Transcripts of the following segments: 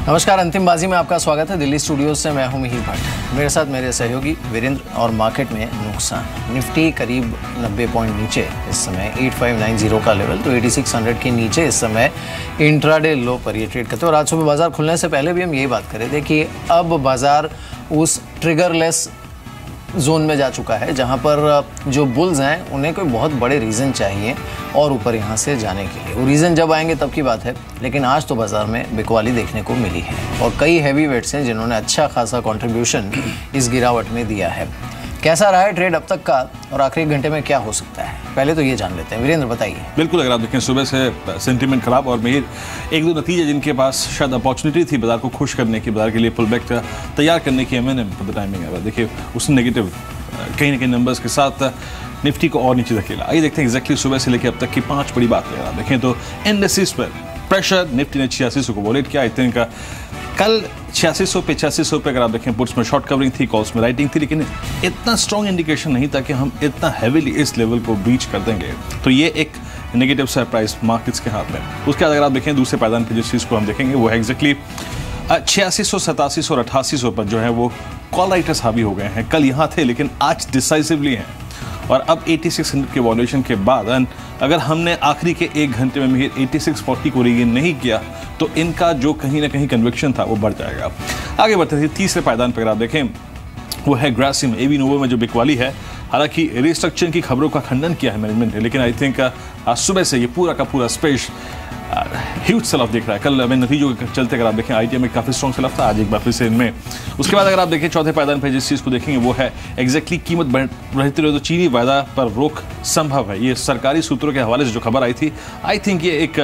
नमस्कार, अंतिम बाजी में आपका स्वागत है। दिल्ली स्टूडियो से मैं हूं मिहिर भट्ट, मेरे साथ मेरे सहयोगी वीरेंद्र। और मार्केट में नुकसान, निफ्टी करीब 90 पॉइंट नीचे इस समय 8590 का लेवल, तो 8600 के नीचे इस समय इंट्राडे लो पर ये ट्रेड करते हैं। और आज सुबह बाजार खुलने से पहले भी हम यही बात कर रहे थे कि अब बाजार उस ट्रिगरलेस जोन में जा चुका है जहां पर जो बुल्स हैं उन्हें कोई बहुत बड़े रीज़न चाहिए और ऊपर यहां से जाने के लिए। वो रीज़न जब आएंगे तब की बात है, लेकिन आज तो बाजार में बिकवाली देखने को मिली है और कई हैवी वेट्स हैं जिन्होंने अच्छा खासा कंट्रीब्यूशन इस गिरावट में दिया है। कैसा रहा है ट्रेड अब तक का और आखिरी घंटे में क्या हो सकता है, पहले तो ये जान लेते हैं। वीरेंद्र बताइए। बिल्कुल, अगर आप देखें सुबह से सेंटीमेंट खराब और मेरे एक दो नतीजे जिनके पास शायद अपॉर्चुनिटी थी बाजार को खुश करने की, बाजार के लिए पुल बैक तैयार करने की, एमएनएम फॉर द टाइमिंग है। देखिए उस नेगेटिव कहीं ना कहीं नंबर्स के साथ निफ्टी को और नीचे धकेला। आइए देखते हैं एग्जैक्टली सुबह से लेकर अब तक की 5 बड़ी बात अगर आप देखें तो इंडेक्सेस पर प्रेशर, निफ्टी ने 8600 को वॉलेट किया। आई थिंक कल 8600 पे 8600 पे अगर आप देखें पुट्स में शॉर्ट कवरिंग थी, कॉल्स में राइटिंग थी, लेकिन इतना स्ट्रॉन्ग इंडिकेशन नहीं था कि हम इतना हैवीली इस लेवल को ब्रीच कर देंगे। तो ये एक नेगेटिव सरप्राइज मार्केट्स के हाथ में। उसके बाद अगर आप देखें दूसरे पायदान पर जिस चीज़ को हम देखेंगे वो है एग्जैक्टली 8600, 8700 और 8800 पर जो है वो कॉल राइटर्स हावी हो गए हैं। कल यहाँ थे लेकिन आज डिसाइसिवली हैं और अब 8600 के वॉल्यूशन के बाद अगर हमने आखिरी के 1 घंटे में 8640 को रीगेन नहीं किया तो इनका जो कहीं ना कहीं कन्विक्शन था वो बढ़ जाएगा। आगे बढ़ते थे तीसरे पायदान पर अगर आप देखें वो है ग्रासिम, एवी नोवो में जो बिकवाली है। हालांकि रिस्ट्रक्चरिंग की खबरों का खंडन किया है मैनेजमेंट ने, लेकिन आई थिंक आज सुबह से ये पूरा का पूरा स्पेस ह्यूज सेल ऑफ दिख रहा है। कल मैं नतीजों के चलते अगर आप देखें आईटीएम में काफ़ी स्ट्रॉन्ग सेल ऑफ था, आज एक बार फिर से इनमें। उसके बाद अगर आप देखें चौथे पायदान पर जिस चीज़ को देखेंगे वो है एग्जैक्टली कीमत बढ़ रहते रहे तो चीनी वायदा पर रोक संभव है। ये सरकारी सूत्रों के हवाले से जो खबर आई थी, आई थिंक ये एक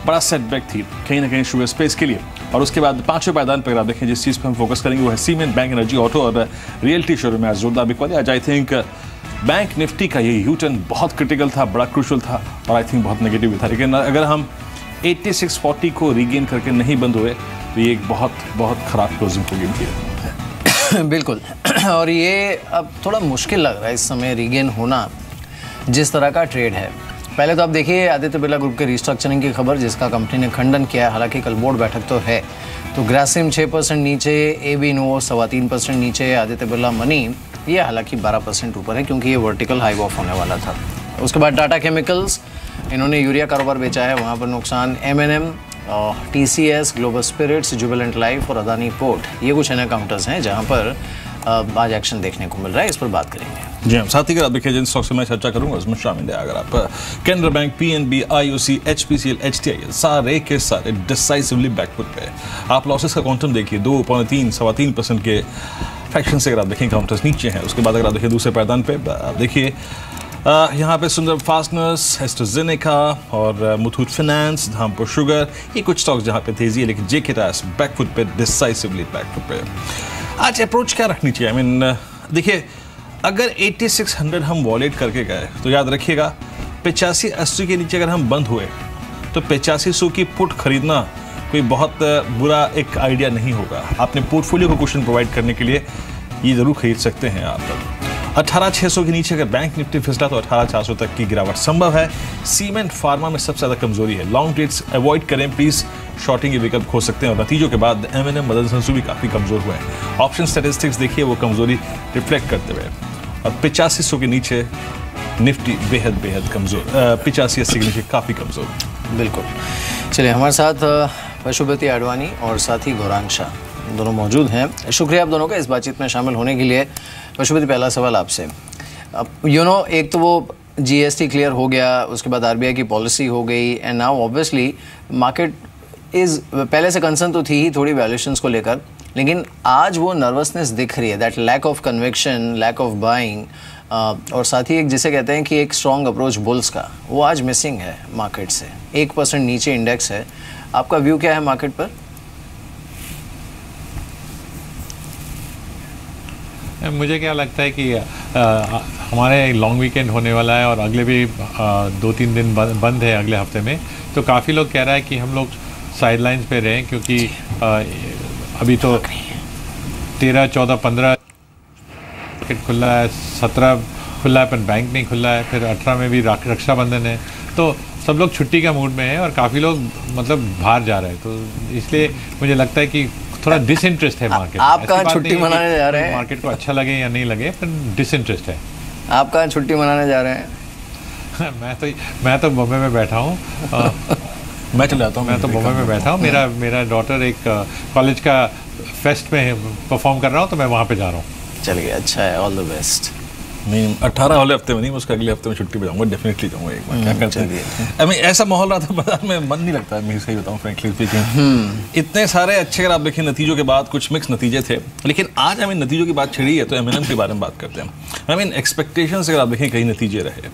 बड़ा सेटबैक थी कहीं ना कहीं शुगर स्पेस के लिए। और उसके बाद पांचवें पायदान पर अगर आप देखें जिस चीज़ पर हम फोकस करेंगे वो है सीमेंट, बैंक, एनर्जी, ऑटो और रियल्टी शोरूम में आज जोरदार बिकवाली। आज आई थिंक बैंक निफ्टी का ये यू टर्न बहुत क्रिटिकल था, बड़ा क्रूशल था और आई थिंक बहुत नेगेटिव भी था। लेकिन अगर हम 8640 को रीगेन करके नहीं बंद हुए तो ये एक बहुत बहुत ख़राब क्लोजिंग होगी इनकी। बिल्कुल, और ये अब थोड़ा मुश्किल लग रहा है इस समय रीगेन होना जिस तरह का ट्रेड है। पहले तो आप देखिए आदित्य बिरला ग्रुप के रिस्ट्रक्चरिंग की खबर जिसका कंपनी ने खंडन किया है, हालांकि कल बोर्ड बैठक तो है। तो ग्रासिम 6% नीचे, एवी नोवो 3.25% नीचे, आदित्य बिरला मनी ये हालांकि 12% ऊपर है क्योंकि ये वर्टिकल हाई ऑफ होने वाला था। उसके बाद टाटा केमिकल्स, इन्होंने यूरिया कारोबार बेचा है, वहाँ पर नुकसान। MNM, TCS, Global Spirits, Jubilant Life और अदानी पोर्ट, ये कुछ अन्य काउंटर्स हैं जहाँ पर आज एक्शन देखने को मिल रहा है। इस पर बात करेंगे। जी हाँ, साथ ही अगर आप देखिए जिन स्टॉक्स से मैं चर्चा करूंगा उसमें शामिल है अगर आप Canara bank, PNB, IOC, HPCL, HTIL, सारे के सारे डिसाइसिवली बैकफुट पे। आप लॉसेस का क्वांटम देखिए 2.3, 3.25% के फ्रैक्शन से अगर आप देखें काउंटर्स नीचे हैं। उसके बाद अगर आप देखिए दूसरे पायदान पे आप देखिए यहाँ पे सुंदर फास्टनर्स, एस्ट्राजेनेका और मुथूट फाइनेंस, धामपुर शुगर, ये कुछ स्टॉक्स जहाँ पे तेजी है, लेकिन जेके टायर्स बैकफुट पे, डिसाइसिवली बैकफुट पे। आज अप्रोच क्या रखनी चाहिए? आई मीन देखिए अगर 8600 हम वॉलेट करके गए तो याद रखिएगा 8580 के नीचे अगर हम बंद हुए तो 8500 की पुट खरीदना कोई बहुत बुरा एक आइडिया नहीं होगा। अपने पोर्टफोलियो को कुशन प्रोवाइड करने के लिए ये जरूर खरीद सकते हैं आप। 18600 के नीचे अगर बैंक निफ्टी फिसला तो 18400 तक की गिरावट संभव है। सीमेंट फार्मा में सबसे ज़्यादा कमजोरी है, लॉन्ग ट्रेड्स अवॉइड करें प्लीज़, शॉर्टिंग के विकल्प खो सकते हैं। और नतीजों के बाद एमएनएम, मदन संसू भी काफ़ी कमज़ोर हुए हैं। ऑप्शन स्टैटिस्टिक्स देखिए वो कमजोरी रिफ्लेक्ट करते हुए। और 8500 के नीचे निफ्टी बेहद कमज़ोर, 85-80 के नीचे काफ़ी कमज़ोर। बिल्कुल, चलिए हमारे साथ पशुपति आडवाणी और साथ ही गौरांग शाह दोनों मौजूद हैं। शुक्रिया आप दोनों का इस बातचीत में शामिल होने के लिए। पशुपति, पहला सवाल आपसे। अब एक तो वो जीएसटी क्लियर हो गया, उसके बाद आरबीआई की पॉलिसी हो गई, and now obviously market is पहले से कंसर्न तो थी ही थोड़ी वैल्यूएशंस को लेकर, लेकिन आज वो नर्वसनेस दिख रही है, that lack of conviction, lack of buying, और साथ ही एक जिसे कहते हैं कि एक स्ट्रॉन्ग अप्रोच बुल्स का, वो आज मिसिंग है मार्केट से। 1% नीचे इंडेक्स है। आपका व्यू क्या है मार्केट पर? मुझे क्या लगता है कि हमारे लॉन्ग वीकेंड होने वाला है और अगले भी 2-3 दिन बंद है अगले हफ्ते में, तो काफ़ी लोग कह रहा है कि हम लोग साइडलाइंस पे रहें क्योंकि अभी तो 13, 14, 15 मार्केट खुला है, 17 खुला है पर बैंक नहीं खुला है, फिर 18 में भी रक्षाबंधन है, तो सब लोग छुट्टी का मूड में है और काफ़ी लोग मतलब बाहर जा रहे हैं, तो इसलिए मुझे लगता है कि थोड़ा डिसइंटरेस्ट है मार्केट। आप कहाँ छुट्टी मनाने जा रहे हैं? मार्केट को अच्छा लगे या नहीं लगे, पर डिसइंटरेस्ट है। आप कहाँ छुट्टी मनाने जा रहे हैं? मैं तो बॉम्बे में बैठा हूँ। मैं चले जाता हूँ। मैं तो बॉम्बे में बैठा हूँ। मेरा डॉटर एक कॉलेज का फेस्ट में परफॉर्म कर रहा हूँ, तो मैं वहाँ पे जा रहा हूँ। चलिए, अच्छा है, ऑल द बेस्ट। नहीं, 18 वाले हफ्ते में नहीं, उसके अगले हफ्ते में छुट्टी पे जाऊंगा, डेफिनेटली जाऊंगा एक बार। क्या करते हैं, ऐसा माहौल रहा था बाजार में, मन नहीं लगता है, मैं सही बताऊं फ्रैंकली स्पीकिंग। इतने सारे अच्छे, अगर आप देखिए नतीजों के बाद कुछ मिक्स नतीजे थे, लेकिन आज हमें नतीजों की बात छिड़ी है तो M&M के बारे में बात करते हैं। एक्सपेक्टेशन से अगर आप देखें कई नतीजे रहे।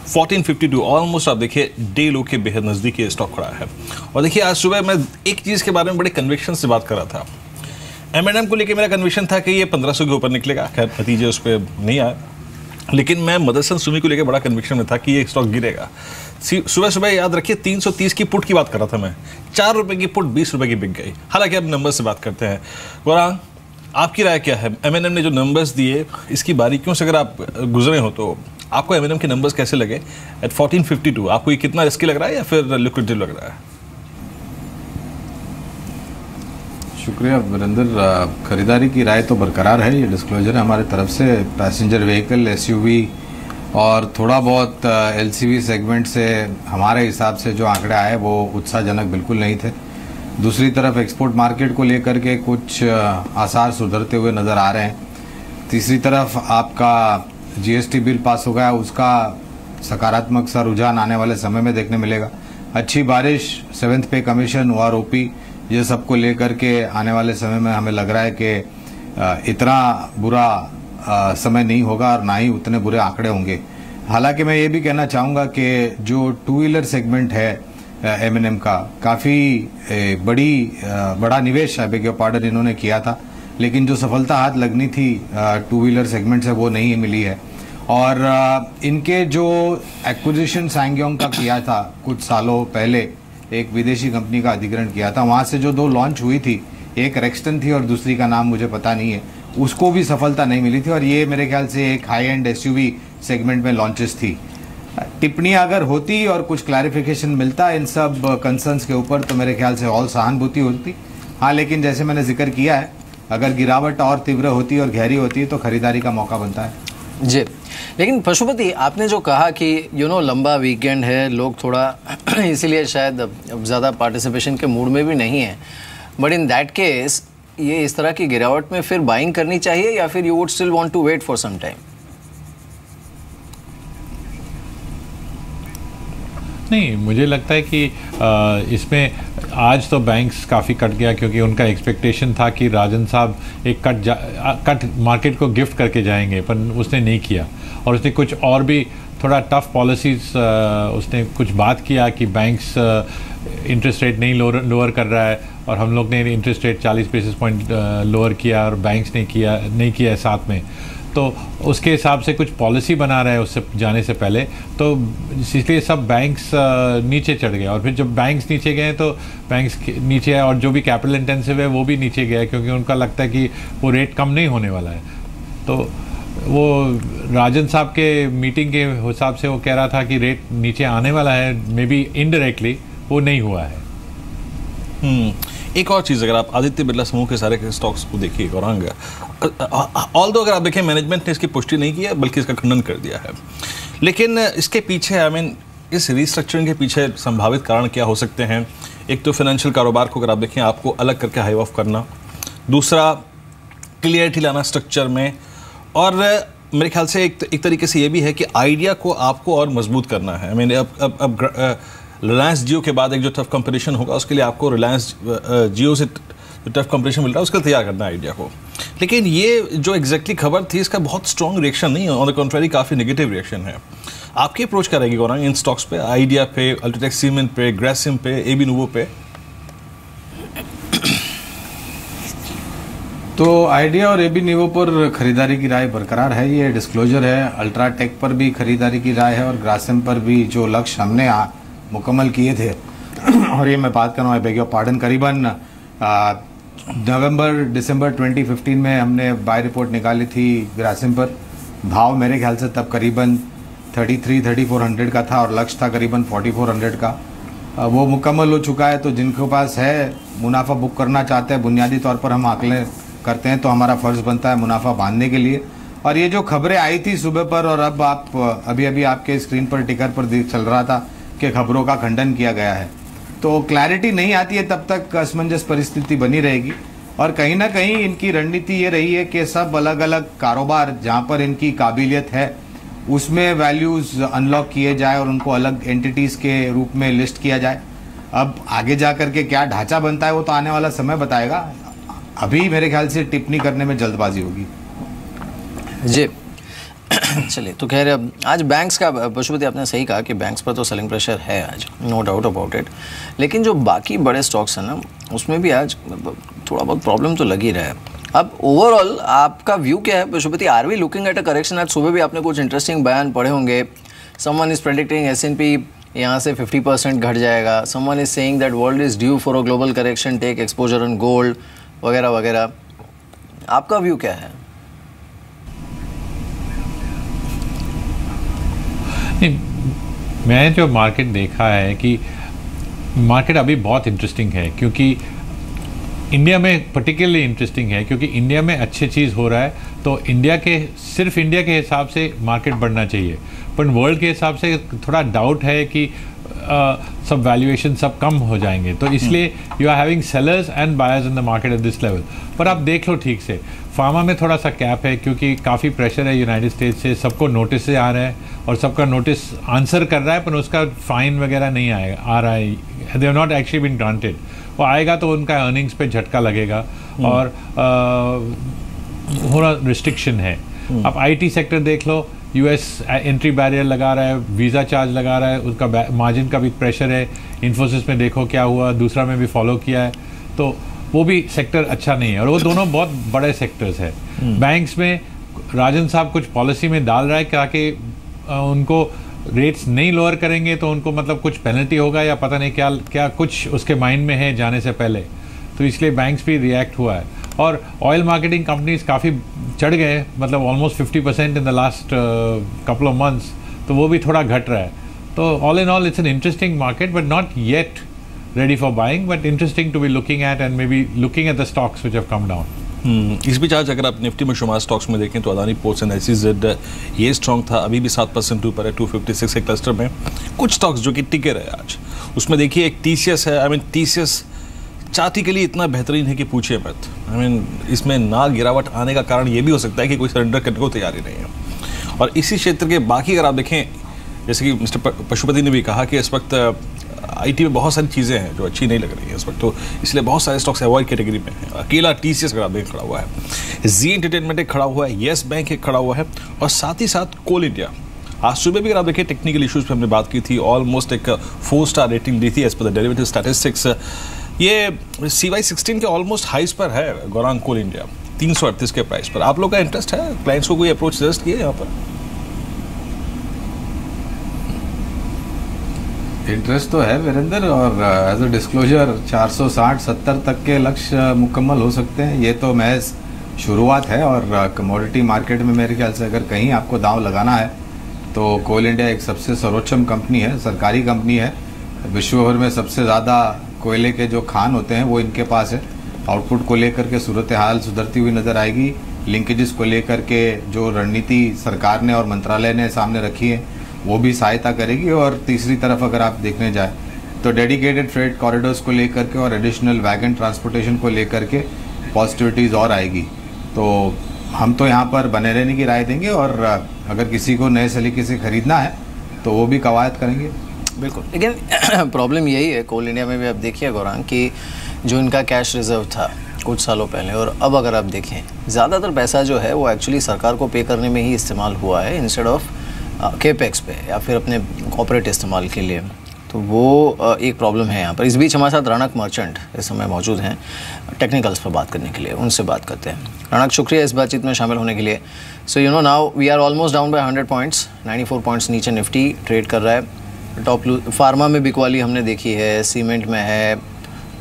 1452 ऑलमोस्ट आप देखिए डे लो के बेहद नज़दीक ये स्टॉक खड़ा है। और देखिए आज सुबह मैं एक चीज़ के बारे में बड़े कन्विक्शन से बात कर रहा था। M&M को लेकर मेरा कन्विक्शन था कि ये 1500 के ऊपर निकलेगा, खैर नतीजे उस पर नहीं आए, लेकिन मैं मदरसन सुमी को लेकर बड़ा कन्विक्शन में था कि ये स्टॉक गिरेगा। सुबह सुबह याद रखिए 330 की पुट की बात कर रहा था मैं, 4 रुपए की पुट 20 रुपए की बिक गई। हालांकि अब नंबर से बात करते हैं। गौरांग, आपकी राय क्या है? M&M ने जो नंबर्स दिए, इसकी बारीकियों से अगर आप गुजरे हो तो आपको M&M के नंबर्स कैसे लगे एट 1452? आपको ये कितना रिस्की लग रहा है या फिर लिक्विडिटी लग रहा है? शुक्रिया वीरेंद्र। खरीदारी की राय तो बरकरार है, ये डिस्क्लोजर है हमारे तरफ से। पैसेंजर व्हीकल, SUV और थोड़ा बहुत LCV सेगमेंट से हमारे हिसाब से जो आंकड़े आए वो उत्साहजनक बिल्कुल नहीं थे। दूसरी तरफ एक्सपोर्ट मार्केट को लेकर के कुछ आसार सुधरते हुए नज़र आ रहे हैं। तीसरी तरफ आपका GST बिल पास हो गया, उसका सकारात्मक सा रुझान आने वाले समय में देखने मिलेगा। अच्छी बारिश, 7th पे कमीशन, OROP, ये सब को लेकर के आने वाले समय में हमें लग रहा है कि इतना बुरा समय नहीं होगा और ना ही उतने बुरे आंकड़े होंगे। हालांकि मैं ये भी कहना चाहूँगा कि जो 2 व्हीलर सेगमेंट है M&M का, काफ़ी बड़ा निवेश है, बेग योर पार्डन, इन्होंने किया था, लेकिन जो सफलता हाथ लगनी थी 2 व्हीलर सेगमेंट से वो नहीं मिली है। और इनके जो एक्विजिशन सैंगयोंग का किया था कुछ सालों पहले, एक विदेशी कंपनी का अधिग्रहण किया था, वहाँ से जो 2 लॉन्च हुई थी, एक रेक्सटन थी और दूसरी का नाम मुझे पता नहीं है, उसको भी सफलता नहीं मिली थी। और ये मेरे ख्याल से एक हाई एंड SUV सेगमेंट में लॉन्चेस थी। टिप्पणी अगर होती और कुछ क्लैरिफिकेशन मिलता इन सब कंसर्न्स के ऊपर तो मेरे ख्याल से और सहानुभूति होती। हाँ, लेकिन जैसे मैंने जिक्र किया है, अगर गिरावट और तीव्र होती और गहरी होती तो खरीदारी का मौका बनता है जी। लेकिन पशुपति, आपने जो कहा कि लंबा वीकेंड है, लोग थोड़ा इसीलिए शायद ज़्यादा पार्टिसिपेशन के मूड में भी नहीं है, बट इन दैट केस ये इस तरह की गिरावट में फिर बाइंग करनी चाहिए या फिर you would still want to wait for some time? नहीं, मुझे लगता है कि इसमें आज तो बैंक्स काफ़ी कट गया, क्योंकि उनका एक्सपेक्टेशन था कि राजन साहब एक कट मार्केट को गिफ्ट करके जाएंगे, पर उसने नहीं किया। और उसने कुछ और भी थोड़ा टफ पॉलिसीज़, उसने कुछ बात किया कि बैंक्स इंटरेस्ट रेट नहीं लोअर कर रहा है, और हम लोग ने interest rate 40 basis point lower किया और बैंक्स ने नहीं किया साथ में। तो उसके हिसाब से कुछ पॉलिसी बना रहे हैं उससे जाने से पहले, तो इसलिए सब बैंक्स नीचे चढ़ गए। और फिर जब बैंक्स नीचे गए तो बैंक्स नीचे, और जो भी कैपिटल इंटेंसिव है वो भी नीचे गया, क्योंकि उनका लगता है कि वो रेट कम नहीं होने वाला है। तो वो राजन साहब के मीटिंग के हिसाब से वो कह रहा था कि रेट नीचे आने वाला है, मे बी इनडायरेक्टली वो नहीं हुआ है। एक और चीज़, अगर आप आदित्य बिरला समूह के सारे स्टॉक्स को देखिए गौरांग, ऑल्दो अगर आप देखें मैनेजमेंट ने इसकी पुष्टि नहीं की है बल्कि इसका खंडन कर दिया है, लेकिन इसके पीछे इस रीस्ट्रक्चरिंग के पीछे संभावित कारण क्या हो सकते हैं? एक तो फाइनेंशियल कारोबार को अगर आप देखें, आपको अलग करके हाइव ऑफ करना, दूसरा क्लियरिटी लाना स्ट्रक्चर में, और मेरे ख्याल से एक तरीके से ये भी है कि आइडिया को आपको और मजबूत करना है। अब रिलायंस जियो के बाद एक जो टफ कंपटीशन होगा, उसके लिए आपको रिलायंस जियो से जो टफ कंपटीशन मिल रहा है उसके लिए तैयार करना है आइडिया को। लेकिन ये जो एग्जैक्टली खबर थी, इसका बहुत स्ट्रॉन्ग रिएक्शन नहीं है, ऑन द कॉन्ट्ररी काफ़ी नेगेटिव रिएक्शन है। आपकी अप्रोच क्या रहेगी गौरांग इन स्टॉक्स पे, आइडिया पे, अल्ट्राटेक सीमेंट पे, ग्रासिम पे, AB नोवो पे? तो आइडिया और AB नोवो पर खरीदारी की राय बरकरार है, ये डिस्क्लोजर है। अल्ट्राटेक पर भी खरीदारी की राय है और ग्रासिम पर भी जो लक्ष्य हमने मुकम्मल किए थे और ये मैं बात कर रहा हूँ, बेग योर पार्डन, करीबन नवंबर-दिसंबर 2015 में हमने बाय रिपोर्ट निकाली थी ग्रासिम पर। भाव मेरे ख्याल से तब करीबन 3400 का था और लक्ष्य था करीबन 4400 का, वो मुकम्मल हो चुका है। तो जिनके पास है मुनाफा बुक करना चाहते हैं, बुनियादी तौर पर हम आकलन करते हैं तो हमारा फ़र्ज़ बनता है मुनाफा बांधने के लिए। और ये जो खबरें आई थी सुबह पर और अब आप अभी आपके स्क्रीन पर टिकर पर चल रहा था कि खबरों का खंडन किया गया है, तो क्लैरिटी नहीं आती है तब तक असमंजस परिस्थिति बनी रहेगी। और कहीं ना कहीं इनकी रणनीति ये रही है कि सब अलग अलग कारोबार जहाँ पर इनकी काबिलियत है उसमें वैल्यूज़ अनलॉक किए जाए और उनको अलग एंटिटीज़ के रूप में लिस्ट किया जाए। अब आगे जा कर के क्या ढांचा बनता है वो तो आने वाला समय बताएगा। अभी मेरे ख्याल से टिप्पणी करने में जल्दबाजी होगी जी। चलिए, तो खैर आज बैंक्स का, पशुपति आपने सही कहा कि बैंक्स पर तो सेलिंग प्रेशर है आज, नो डाउट अबाउट इट, लेकिन जो बाकी बड़े स्टॉक्स हैं ना उसमें भी आज थोड़ा बहुत प्रॉब्लम तो लगी रहा है। अब ओवरऑल आपका व्यू क्या है Pashupati? Are we looking at a correction? आज सुबह भी आपने कुछ इंटरेस्टिंग बयान पढ़े होंगे। समवन इज प्रेडिक्टिंग S&P यहाँ से 50% घट जाएगा, someone is saying that world is due for a global correction, take exposure on gold वगैरह वगैरह। आपका व्यू क्या है? मैं जो मार्केट देखा है कि मार्केट अभी बहुत इंटरेस्टिंग है, क्योंकि इंडिया में पर्टिकुलरली इंटरेस्टिंग है क्योंकि इंडिया में अच्छी चीज़ हो रहा है। तो सिर्फ इंडिया के हिसाब से मार्केट बढ़ना चाहिए, पर वर्ल्ड के हिसाब से थोड़ा डाउट है कि सब वैल्यूएशन सब कम हो जाएंगे, तो इसलिए you are having sellers and buyers in the market at this level. पर आप देख लो ठीक से, फार्मा में थोड़ा सा कैप है क्योंकि काफ़ी प्रेशर है यूनाइटेड स्टेट्स से, सबको नोटिस से आ रहा है और सबका नोटिस आंसर कर रहा है, पर उसका फाइन वगैरह नहीं आ रहा है, they are not actually been granted. वो आएगा तो उनका अर्निंग्स पे झटका लगेगा और थोड़ा रिस्ट्रिक्शन है। अब आईटी सेक्टर देख लो, यूएस एंट्री बैरियर लगा रहा है, वीज़ा चार्ज लगा रहा है, उसका मार्जिन का भी प्रेशर है। इन्फोसिस में देखो क्या हुआ, दूसरा में भी फॉलो किया है, तो वो भी सेक्टर अच्छा नहीं है और वो दोनों बहुत बड़े सेक्टर्स है। बैंक्स में राजन साहब कुछ पॉलिसी में डाल रहा है ताकि उनको रेट्स नहीं लोअर करेंगे तो उनको मतलब कुछ पेनल्टी होगा या पता नहीं क्या कुछ उसके माइंड में है जाने से पहले, तो इसलिए बैंक्स भी रिएक्ट हुआ है। और ऑयल मार्केटिंग कंपनीज काफ़ी चढ़ गए, मतलब almost 50% in the last couple of months, तो वो भी थोड़ा घट रहा है। तो all in all it's an interesting market but not yet ready for buying, but interesting to be looking at and maybe looking at the stocks which have come down. इस बीच आज अगर आप निफ्टी में शुमार स्टॉक्स में देखें तो Adani ports and SEZ ये स्ट्रॉन्ग था, अभी भी 7% ऊपर है 256 के क्लस्टर में। कुछ स्टॉक्स जो कि टिके रहे आज, उसमें देखिए एक TCS है। TCS चाहती के लिए इतना बेहतरीन है कि पूछिए मत। इसमें ना गिरावट आने का कारण ये भी हो सकता है कि कोई सरेंडर करने को तैयारी नहीं है। और इसी क्षेत्र के बाकी अगर आप देखें, जैसे कि मिस्टर पशुपति ने भी कहा कि इस वक्त आईटी में बहुत सारी चीज़ें हैं जो अच्छी नहीं लग रही है इस वक्त, तो इसलिए बहुत सारे स्टॉक्स अवॉइड कैटेगरी में है। अकेला TCS अगर आप देखें खड़ा हुआ है, जी एंटरटेनमेंट एक खड़ा हुआ है, येस बैंक एक खड़ा हुआ है, और साथ ही साथ कोल इंडिया। आज सुबह भी अगर आप देखें टेक्निकल इश्यूज पे हमने बात की थी, ऑलमोस्ट एक 4 स्टार रेटिंग दी थी as per the derivative statistics. ये CY16 के ऑलमोस्ट हाइस पर है गौरांग कोल इंडिया, 338 के प्राइस पर। आप लोग का इंटरेस्ट है? क्लाइंट्स को कोई अप्रोच सजेस्ट किया यहाँ पर? इंटरेस्ट तो है वीरेंद्र, और एज अ डिस्क्लोजर 460-70 तक के लक्ष्य मुकम्मल हो सकते हैं। ये तो महज शुरुआत है, और कमोडिटी मार्केट में मेरे ख्याल से अगर कहीं आपको दांव लगाना है तो कोल इंडिया एक सबसे सर्वोच्चम कंपनी है, सरकारी कंपनी है। विश्व भर में सबसे ज़्यादा कोयले के जो खान होते हैं वो इनके पास है। आउटपुट को लेकर के सूरत हाल सुधरती हुई नज़र आएगी। लिंकेजेस को लेकर के जो रणनीति सरकार ने और मंत्रालय ने सामने रखी है वो भी सहायता करेगी। और तीसरी तरफ अगर आप देखने जाए तो डेडिकेटेड फ्रेट कॉरिडोर्स को लेकर के और एडिशनल वैगन ट्रांसपोर्टेशन को लेकर के पॉजिटिविटीज़ और आएगी। तो हम तो यहाँ पर बने रहने की राय देंगे, और अगर किसी को नए सलीके से ख़रीदना है तो वो भी कवायद करेंगे। बिल्कुल, लेकिन प्रॉब्लम यही है कोल इंडिया में भी। आप देखिए गौरांग कि जो इनका कैश रिजर्व था कुछ सालों पहले, और अब अगर आप देखें ज़्यादातर पैसा जो है वो एक्चुअली सरकार को पे करने में ही इस्तेमाल हुआ है इंस्टेड ऑफ केपेक्स पे या फिर अपने कॉर्पोरेट इस्तेमाल के लिए। तो वो एक प्रॉब्लम है यहाँ पर। इस बीच हमारे साथ राणक मर्चेंट इस समय मौजूद हैं टेक्निकल्स पर बात करने के लिए, उनसे बात करते हैं। राणक, शुक्रिया इस बातचीत में शामिल होने के लिए। So you know now we are almost down by 100 points, 94 points नीचे निफ्टी ट्रेड कर रहा है। टॉप फार्मा में बिकवाली हमने देखी है, सीमेंट में है,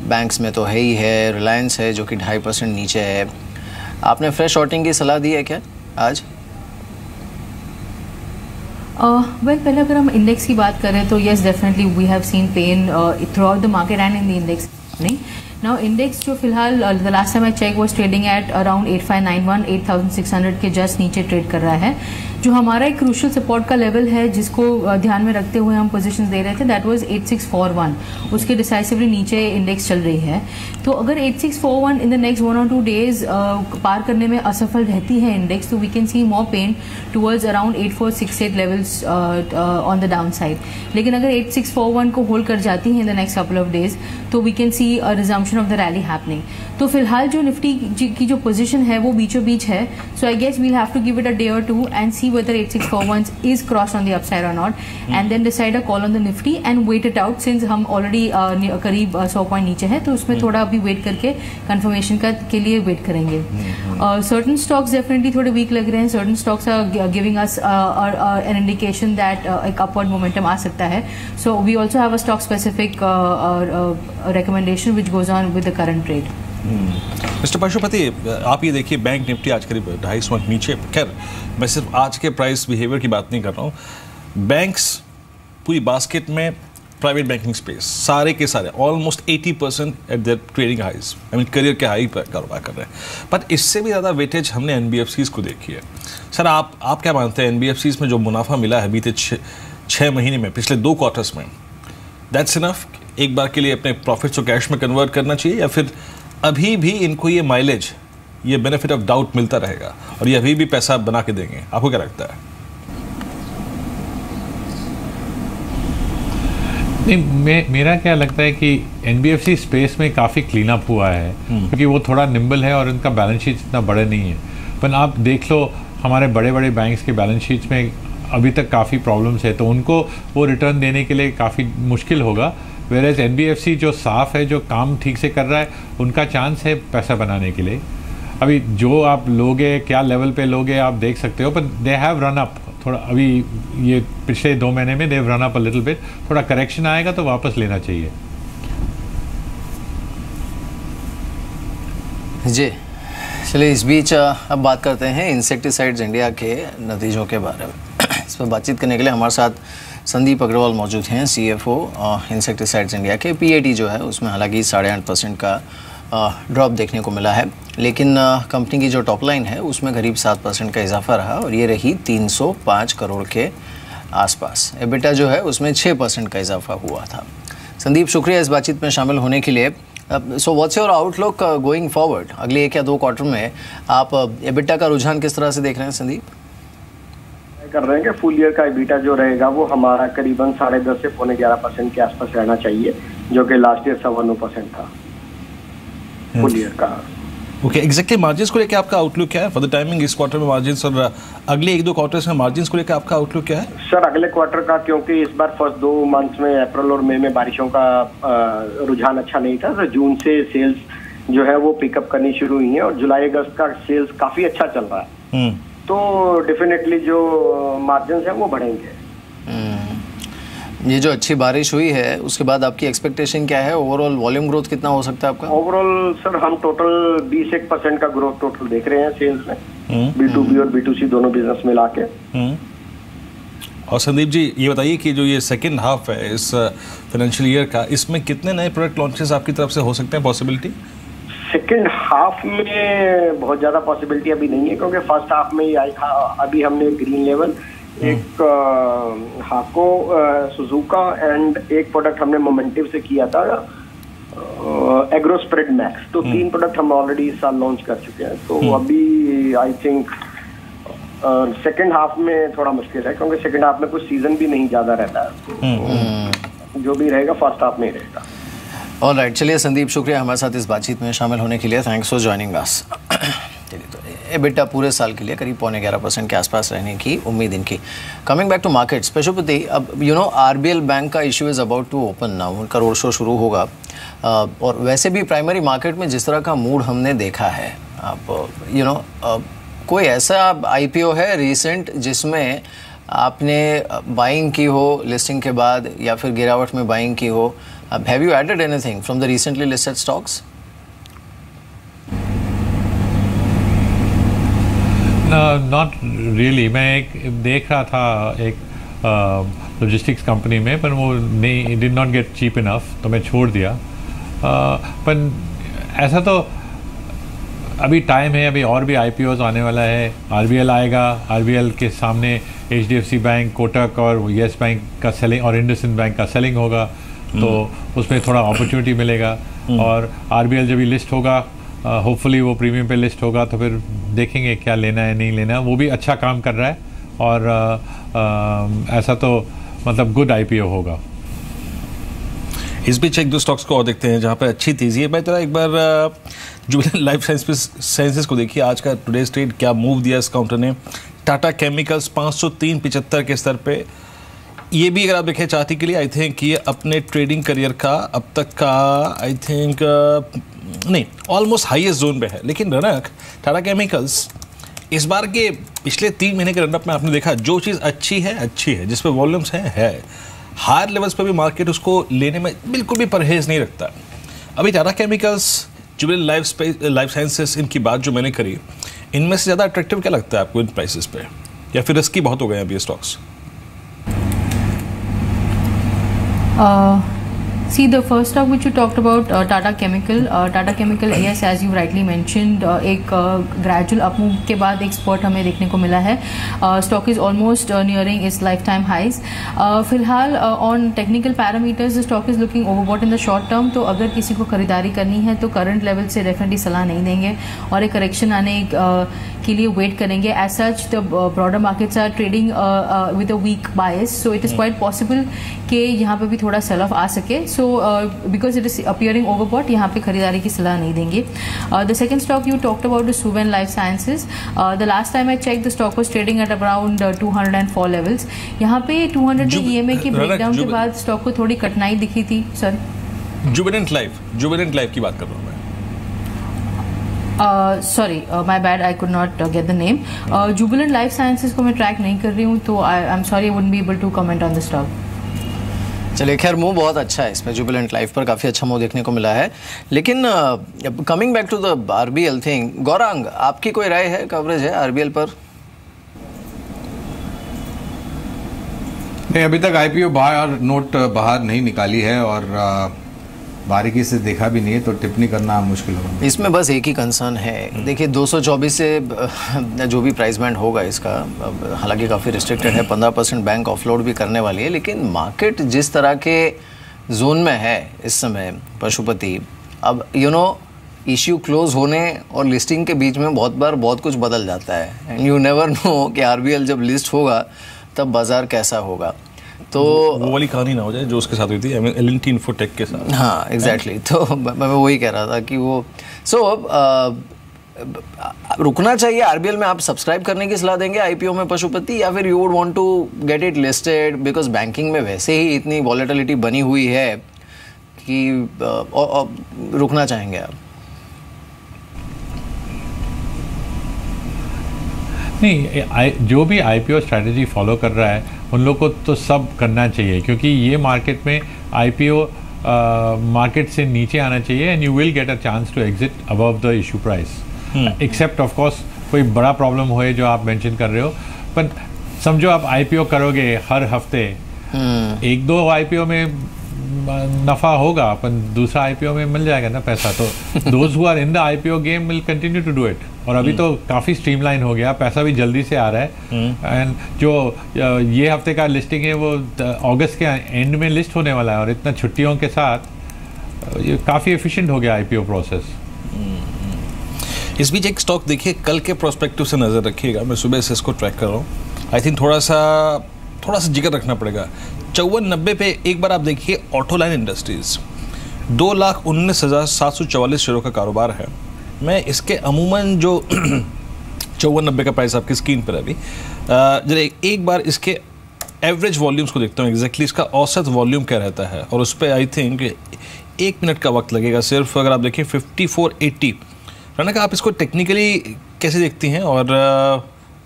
बैंक्स में तो है ही है, रिलायंस है जो कि 2.5% नीचे है। आपने फ्रेश शॉर्टिंग की सलाह दी है क्या आज? वेल पहले अगर हम इंडेक्स की बात करें तो yes definitely we have seen pain throughout the market and in the index नहीं नाउ इंडेक्स जो फिलहाल the last time I check was trading at around 8591 8600 के जस्ट नीचे ट्रेड कर रहा है। जो हमारा एक क्रूशियल सपोर्ट का लेवल है जिसको ध्यान में रखते हुए हम पोजीशंस दे रहे थे दैट वाज 8641, उसके डिसाइसिवली नीचे इंडेक्स चल रही है। तो अगर 8641 इन द नेक्स्ट 1 और 2 डेज पार करने में असफल रहती है इंडेक्स तो we can see more pain towards around 8468 levels on the down side. लेकिन अगर 8641 को होल्ड कर जाती है in the next couple of days तो we can see a resumption of the rally happening. तो फिलहाल जो निफ्टी की जो पोजीशन है वो बीचों बीच है। So I guess we'll have to give it a day और two and see whether 8641 is crossed on the upside or not, and then decide a call on the Nifty and wait it out since हम already करीब 100 point नीचे है तो उसमें थोड़ा अभी wait करके कंफर्मेशन के लिए वेट करेंगे। सर्टन स्टॉक्स डेफिनेटली थोड़े वीक लग रहे हैं। Certain stocks are giving us an indication that एक अपवर्ड मोमेंटम आ सकता है। So we also have a stock specific recommendation which goes on with the current trade. Mister Pashupati, आप ये देखिए बैंक निफ्टी आज करीब 250 पॉइंट नीचे। खैर मैं सिर्फ आज के प्राइस बिहेवियर की बात नहीं कर रहा हूँ। बैंक्स पूरी बास्केट में प्राइवेट बैंकिंग स्पेस सारे के सारे almost 80% at their trading highs, I mean career के हाई पर कारोबार कर रहे हैं। पर इससे भी ज़्यादा वेटेज हमने NBFCs को देखी है। सर आप क्या मानते हैं NBFCs में जो मुनाफा मिला है बीते 6 महीने में, पिछले 2 क्वार्टर्स में, दैट्स इनफ एक बार के लिए अपने प्रॉफिट्स को कैश में कन्वर्ट करना चाहिए, या फिर अभी भी इनको ये माइलेज, ये बेनिफिट ऑफ डाउट मिलता रहेगा और ये अभी भी पैसा बना के देंगे? आपको क्या लगता है? नहीं, मेरा क्या लगता है कि NBFC स्पेस में काफ़ी क्लीन अप हुआ है क्योंकि वो थोड़ा निम्बल है और उनका बैलेंस शीट इतना बड़ा नहीं है। पर आप देख लो हमारे बड़े बड़े बैंक्स के बैलेंस शीट्स में अभी तक काफ़ी प्रॉब्लम्स है, तो उनको वो रिटर्न देने के लिए काफ़ी मुश्किल होगा। वेरेज NBFC जो साफ़ है, जो काम ठीक से कर रहा है, उनका चांस है पैसा बनाने के लिए। अभी जो आप लोगे, क्या लेवल पे लोगे आप देख सकते हो, पर दे हैव रन अप थोड़ा। अभी ये पिछले 2 महीने में they have run up a little bit, थोड़ा करेक्शन आएगा तो वापस लेना चाहिए। जी चलिए, इस बीच अब बात करते हैं इंसेक्टिसाइड्स इंडिया के नतीजों के बारे में। इस पर बातचीत करने के लिए हमारे साथ संदीप अग्रवाल मौजूद हैं, CFO इंसेक्टिसाइड्स इंडिया के। PAT जो है उसमें हालांकि 8.5% का ड्रॉप देखने को मिला है, लेकिन कंपनी की जो टॉप लाइन है उसमें करीब 7% का इजाफा रहा और ये रही 305 करोड़ के आसपास। एबिटा जो है उसमें 6% का इजाफा हुआ था। संदीप, शुक्रिया इस बातचीत में शामिल होने के लिए। So what's your outlook going forward? अगले 1 या 2 क्वार्टर में आप एबिटा का रुझान किस तरह से देख रहे हैं संदीप? कर रहे हैं कि फुल ईयर का एबिटा जो रहेगा वो हमारा करीबन 10.5 से 11% के आसपास रहना चाहिए, जो कि लास्ट ईयर 9% था फुल ईयर का। ओके, एग्जैक्टली मार्जिन्स को लेकर आपका आउटलुक क्या है फॉर द टाइमिंग इस क्वार्टर में मार्जिन्स, और अगले 1-2 क्वार्टर्स में मार्जिन्स को लेकर आपका आउटलुक क्या है? सर अगले क्वार्टर का, क्योंकि इस बार फर्स्ट 2 मंथ्स में अप्रैल और मई में बारिशों का रुझान अच्छा नहीं था, तो जून से सेल्स जो है वो पिकअप करनी शुरू हुई है और जुलाई अगस्त का सेल्स काफी अच्छा चल रहा है, तो डेफिनेटली जो मार्जिन्स हैं वो बढ़ेंगे। ये जो अच्छी बारिश हुई है उसके बाद आपकी एक्सपेक्टेशन क्या है? ओवरऑल वॉल्यूम ग्रोथ कितना हो सकता है आपका? ओवरऑल सर हम टोटल 21% का ग्रोथ टोटल देख रहे हैं सेल्स में, B2B और B2C दोनों बिजनेस मिला के। और संदीप जी ये बताइए कि जो ये सेकेंड हाफ है इस फाइनेंशियल ईयर का, इसमें कितने नए प्रोडक्ट लॉन्चेस आपकी तरफ से हो सकते हैं पॉसिबिलिटी? सेकेंड हाफ में बहुत ज़्यादा पॉसिबिलिटी अभी नहीं है, क्योंकि फर्स्ट हाफ में ही अभी हमने ग्रीन लेवल, एक हाको, सुजुका एंड एक प्रोडक्ट हमने मोमेंटिव से किया था एग्रो स्प्रेड मैक्स, तो 3 प्रोडक्ट हम ऑलरेडी इस साल लॉन्च कर चुके हैं। तो अभी आई थिंक सेकेंड हाफ में थोड़ा मुश्किल है, क्योंकि सेकेंड हाफ में कुछ सीजन भी नहीं ज़्यादा रहता है, तो जो भी रहेगा फर्स्ट हाफ में ही रहेगा। ऑलराइट, चलिए संदीप, शुक्रिया हमारे साथ इस बातचीत में शामिल होने के लिए। Thanks for joining us. चलिए, तो एबिटा पूरे साल के लिए करीब 11.25% के आसपास रहने की उम्मीद इनकी। Coming back to markets, Pashupati, अब RBL बैंक का issue is about to open now, उनका रोड शो शुरू होगा, और वैसे भी प्राइमरी मार्केट में जिस तरह का मूड हमने देखा है, आप कोई ऐसा IPO है रिसेंट जिसमें आपने बाइंग की हो लिस्टिंग के बाद, या फिर गिरावट में बाइंग की हो? Have you added anything from the recently listed stocks? Not really. मैं एक देख रहा था, एक लॉजिस्टिक्स कंपनी में, पर वो नहीं, did not get cheap enough, तो मैं छोड़ दिया। पर ऐसा तो अभी टाइम है, अभी और भी IPOs आने वाला है। RBL आएगा, RBL के सामने HDFC बैंक, कोटक और येस बैंक का सेलिंग और इंडसइंड बैंक का सेलिंग होगा, तो उसमें थोड़ा अपॉर्चुनिटी मिलेगा। और RBL जब भी लिस्ट होगा, होपफुली वो प्रीमियम पे लिस्ट होगा, तो फिर देखेंगे क्या लेना है नहीं लेना। वो भी अच्छा काम कर रहा है और ऐसा तो मतलब गुड IPO होगा। इस बीच एक दो स्टॉक्स को और देखते हैं जहाँ पर अच्छी तेजी है। मैं तेरा एक बार जुबिलेंट लाइफ साइंसेस को देखिए, आज का टुडे ट्रेड क्या मूव दिया इस काउंटर ने। टाटा केमिकल्स 503.75 के स्तर पे, ये भी अगर आप देखें चार्टी के लिए, आई थिंक ये अपने ट्रेडिंग करियर का अब तक का आई थिंक नहीं ऑलमोस्ट हाईएस्ट जोन पे है। लेकिन रनक टाटा केमिकल्स इस बार के पिछले 3 महीने के रनअप में आपने देखा जो चीज़ अच्छी है, जिस पे वॉल्यूम्स है हायर लेवल्स पे भी मार्केट उसको लेने में बिल्कुल भी परहेज नहीं रखता। अभी Tata chemicals, Jubilant life sciences, इनकी बात जो मैंने करी, इनमें से ज़्यादा अट्रैक्टिव क्या लगता है आपको इन प्राइसेस पे, या फिर रिस्की बहुत हो गए हैं अभी stocks? See, the first stock which you talked about, Tata Chemical, yes, as you rightly mentioned, एक gradual up move के बाद एक spot हमें देखने को मिला है। Stock is almost nearing its lifetime highs. फिलहाल on technical parameters, the stock is looking overbought in the short term, तो अगर किसी को खरीदारी करनी है तो current level से definitely सलाह नहीं देंगे और एक correction आने के लिए वेट करेंगे। As such, the broader markets are trading with a weak bias, so it is quite possible कि यहाँ पे भी थोड़ा सेल ऑफ आ सके। So because it is appearing overbought, यहाँ पे खरीदारी की सलाह नहीं देंगे। The second stock you talked about the Suven life sciences, the last time I check the stock was trading at around 204 levels. यहाँ पे 200 के EMA की ब्रेकडाउन के बाद स्टॉक को थोड़ी कठिनाई दिखी थी। सर, जुबिलेंट लाइफ की बात कर रहा हूँ मैं। Sorry, my bad, I could not get the name. Jubilant life sciences को मैं ट्रैक नहीं कर रही हूँ, तो I am sorry, I wouldn't be able to comment on the stock. चलिए, खैर मूव बहुत अच्छा है इसमें, जुबिलेंट लाइफ पर काफ़ी अच्छा मूव देखने को मिला है। लेकिन coming back to the RBL thing, Gaurang, आपकी कोई राय है, कवरेज है RBL पर? नहीं, अभी तक IPO बाहर नहीं निकाली है और बारीकी से देखा भी नहीं है, तो टिप्पणी करना मुश्किल होगा। इसमें बस एक ही कंसर्न है, देखिए 224 से जो भी प्राइस बैंड होगा इसका, हालांकि काफ़ी रिस्ट्रिक्टेड है, 15% बैंक ऑफलोड भी करने वाली है, लेकिन मार्केट जिस तरह के जोन में है इस समय पशुपति, अब इश्यू क्लोज होने और लिस्टिंग के बीच में बहुत बार बहुत कुछ बदल जाता है, एंड यू नेवर नो कि RBL जब लिस्ट होगा तब बाजार कैसा होगा। तो वो वाली कहानी ना हो जाए जो उसके साथ हुई थी L&T इन्फोटेक के साथ। हाँ, एग्जैक्टली। तो मैं वही कह रहा था कि वो रुकना चाहिए RBL में। आप सब्सक्राइब करने की सलाह देंगे IPO में पशुपति, या फिर you would want to get it listed, because banking में वैसे ही इतनी वॉलेटिलिटी बनी हुई है कि रुकना चाहेंगे आप? नहीं, जो भी IPO स्ट्रैटेजी फॉलो कर रहा है उन लोग को तो सब करना चाहिए, क्योंकि ये मार्केट में IPO मार्केट से नीचे आना चाहिए and you will get a chance to exit above the issue price, except of course कोई बड़ा प्रॉब्लम होए जो आप मेंशन कर रहे हो। पर समझो आप IPO करोगे हर हफ्ते, एक दो IPO में नफ़ा होगा, अपन दूसरा IPO में मिल जाएगा ना पैसा, तो those who are in the IPO game will continue to do it. और अभी तो काफ़ी स्ट्रीमलाइन हो गया, पैसा भी जल्दी से आ रहा है, एंड जो ये हफ्ते का लिस्टिंग है वो अगस्त के एंड में लिस्ट होने वाला है, और इतना छुट्टियों के साथ ये काफ़ी एफिशिएंट हो गया IPO प्रोसेस। इस बीच एक स्टॉक देखिए, कल के प्रोस्पेक्टिव से नज़र रखिएगा, मैं सुबह से इसको ट्रैक कर रहा हूँ, आई थिंक थोड़ा सा जिक्र रखना पड़ेगा। 5490 पे एक बार आप देखिए, ऑटोलाइन इंडस्ट्रीज 2,19,744 शेयरों का कारोबार है। मैं इसके अमूमन जो 5490 का प्राइस आपकी स्क्रीन पर है अभी, जरा एक बार इसके एवरेज वॉल्यूम्स को देखता हूँ, एग्जैक्टली इसका औसत वॉल्यूम क्या रहता है, और उस पर आई थिंक 1 मिनट का वक्त लगेगा सिर्फ। अगर आप देखें 5480, राना का आप इसको टेक्निकली कैसे देखती हैं, और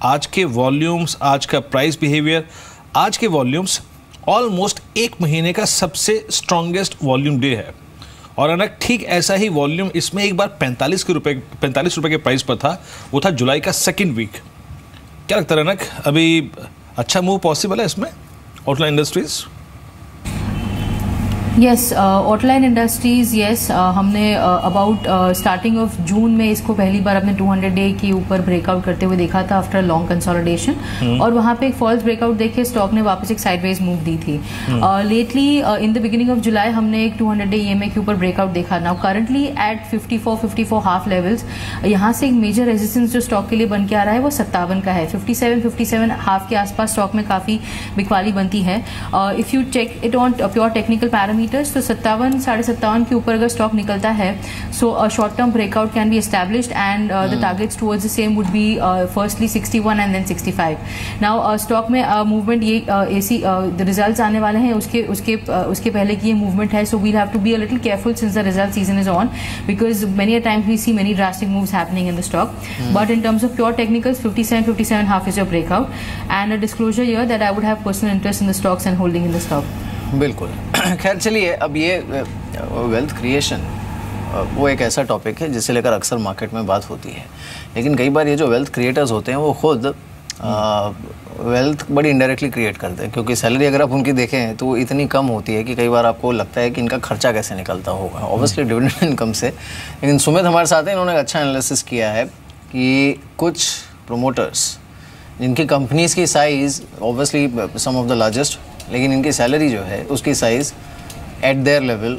आज के वॉल्यूम्स, आज का प्राइस बिहेवियर, आज के वॉल्यूम्स ऑलमोस्ट 1 महीने का सबसे स्ट्रॉन्गेस्ट वॉल्यूम डे है, और अनक ठीक ऐसा ही वॉल्यूम इसमें एक बार 45 रुपए के प्राइस पर था, वो था जुलाई का 2nd वीक। क्या लगता है अनक, अभी अच्छा मूव पॉसिबल है इसमें? Outline industries? Yes, outline industries, yes, हमने अबाउट स्टार्टिंग ऑफ जून में इसको पहली बार अपने 200 डे के ऊपर ब्रेकआउट करते हुए देखा था आफ्टर लॉन्ग कंसोलिडेशन, और वहां पे एक फॉल्स ब्रेकआउट देखे स्टॉक ने वापस एक साइडवेज मूव दी थी। Lately in the beginning of July हमने एक 200 डे EMA के ऊपर ब्रेकआउट देखा। Now currently at 54 half levels, यहाँ से एक मेजर रेजिस्टेंस जो स्टॉक के लिए बन के आ रहा है वो 57 का है। 57 हाफ के आसपास स्टॉक में काफी बिकवाली बनती है। If you check it on pure technical parameter तो 57, 57.5 के ऊपर अगर स्टॉक निकलता है, so short term breakout can be established and the targets towards the same would be firstly 61 and then 65। Now stock में मूवमेंट ये ऐसी द रिजल्ट्स आने वाले हैं उसके पहले की ये मूवमेंट है, so we'll have to be a little careful since the result season is on, because many a times we see many drastic moves happening in the stock, but in terms of pure technicals 57 half is your breakout and a disclosure here that I would have personal interest in the stocks and holding in the stock. बिल्कुल। खैर चलिए, अब ये wealth creation वो एक ऐसा topic है जिसे लेकर अक्सर मार्केट में बात होती है, लेकिन कई बार ये जो वेल्थ क्रिएटर्स होते हैं वो खुद वेल्थ बड़ी इनडायरेक्टली क्रिएट करते हैं, क्योंकि सैलरी अगर आप उनकी देखें तो इतनी कम होती है कि कई बार आपको लगता है कि इनका खर्चा कैसे निकलता होगा, ऑब्वियसली डिविडेंड इनकम से। लेकिन सुमित हमारे साथ हैं, इन्होंने एक अच्छा एनालिसिस किया है कि कुछ प्रोमोटर्स जिनकी कंपनीज की size obviously some of the largest, लेकिन इनकी सैलरी जो है उसकी size at their level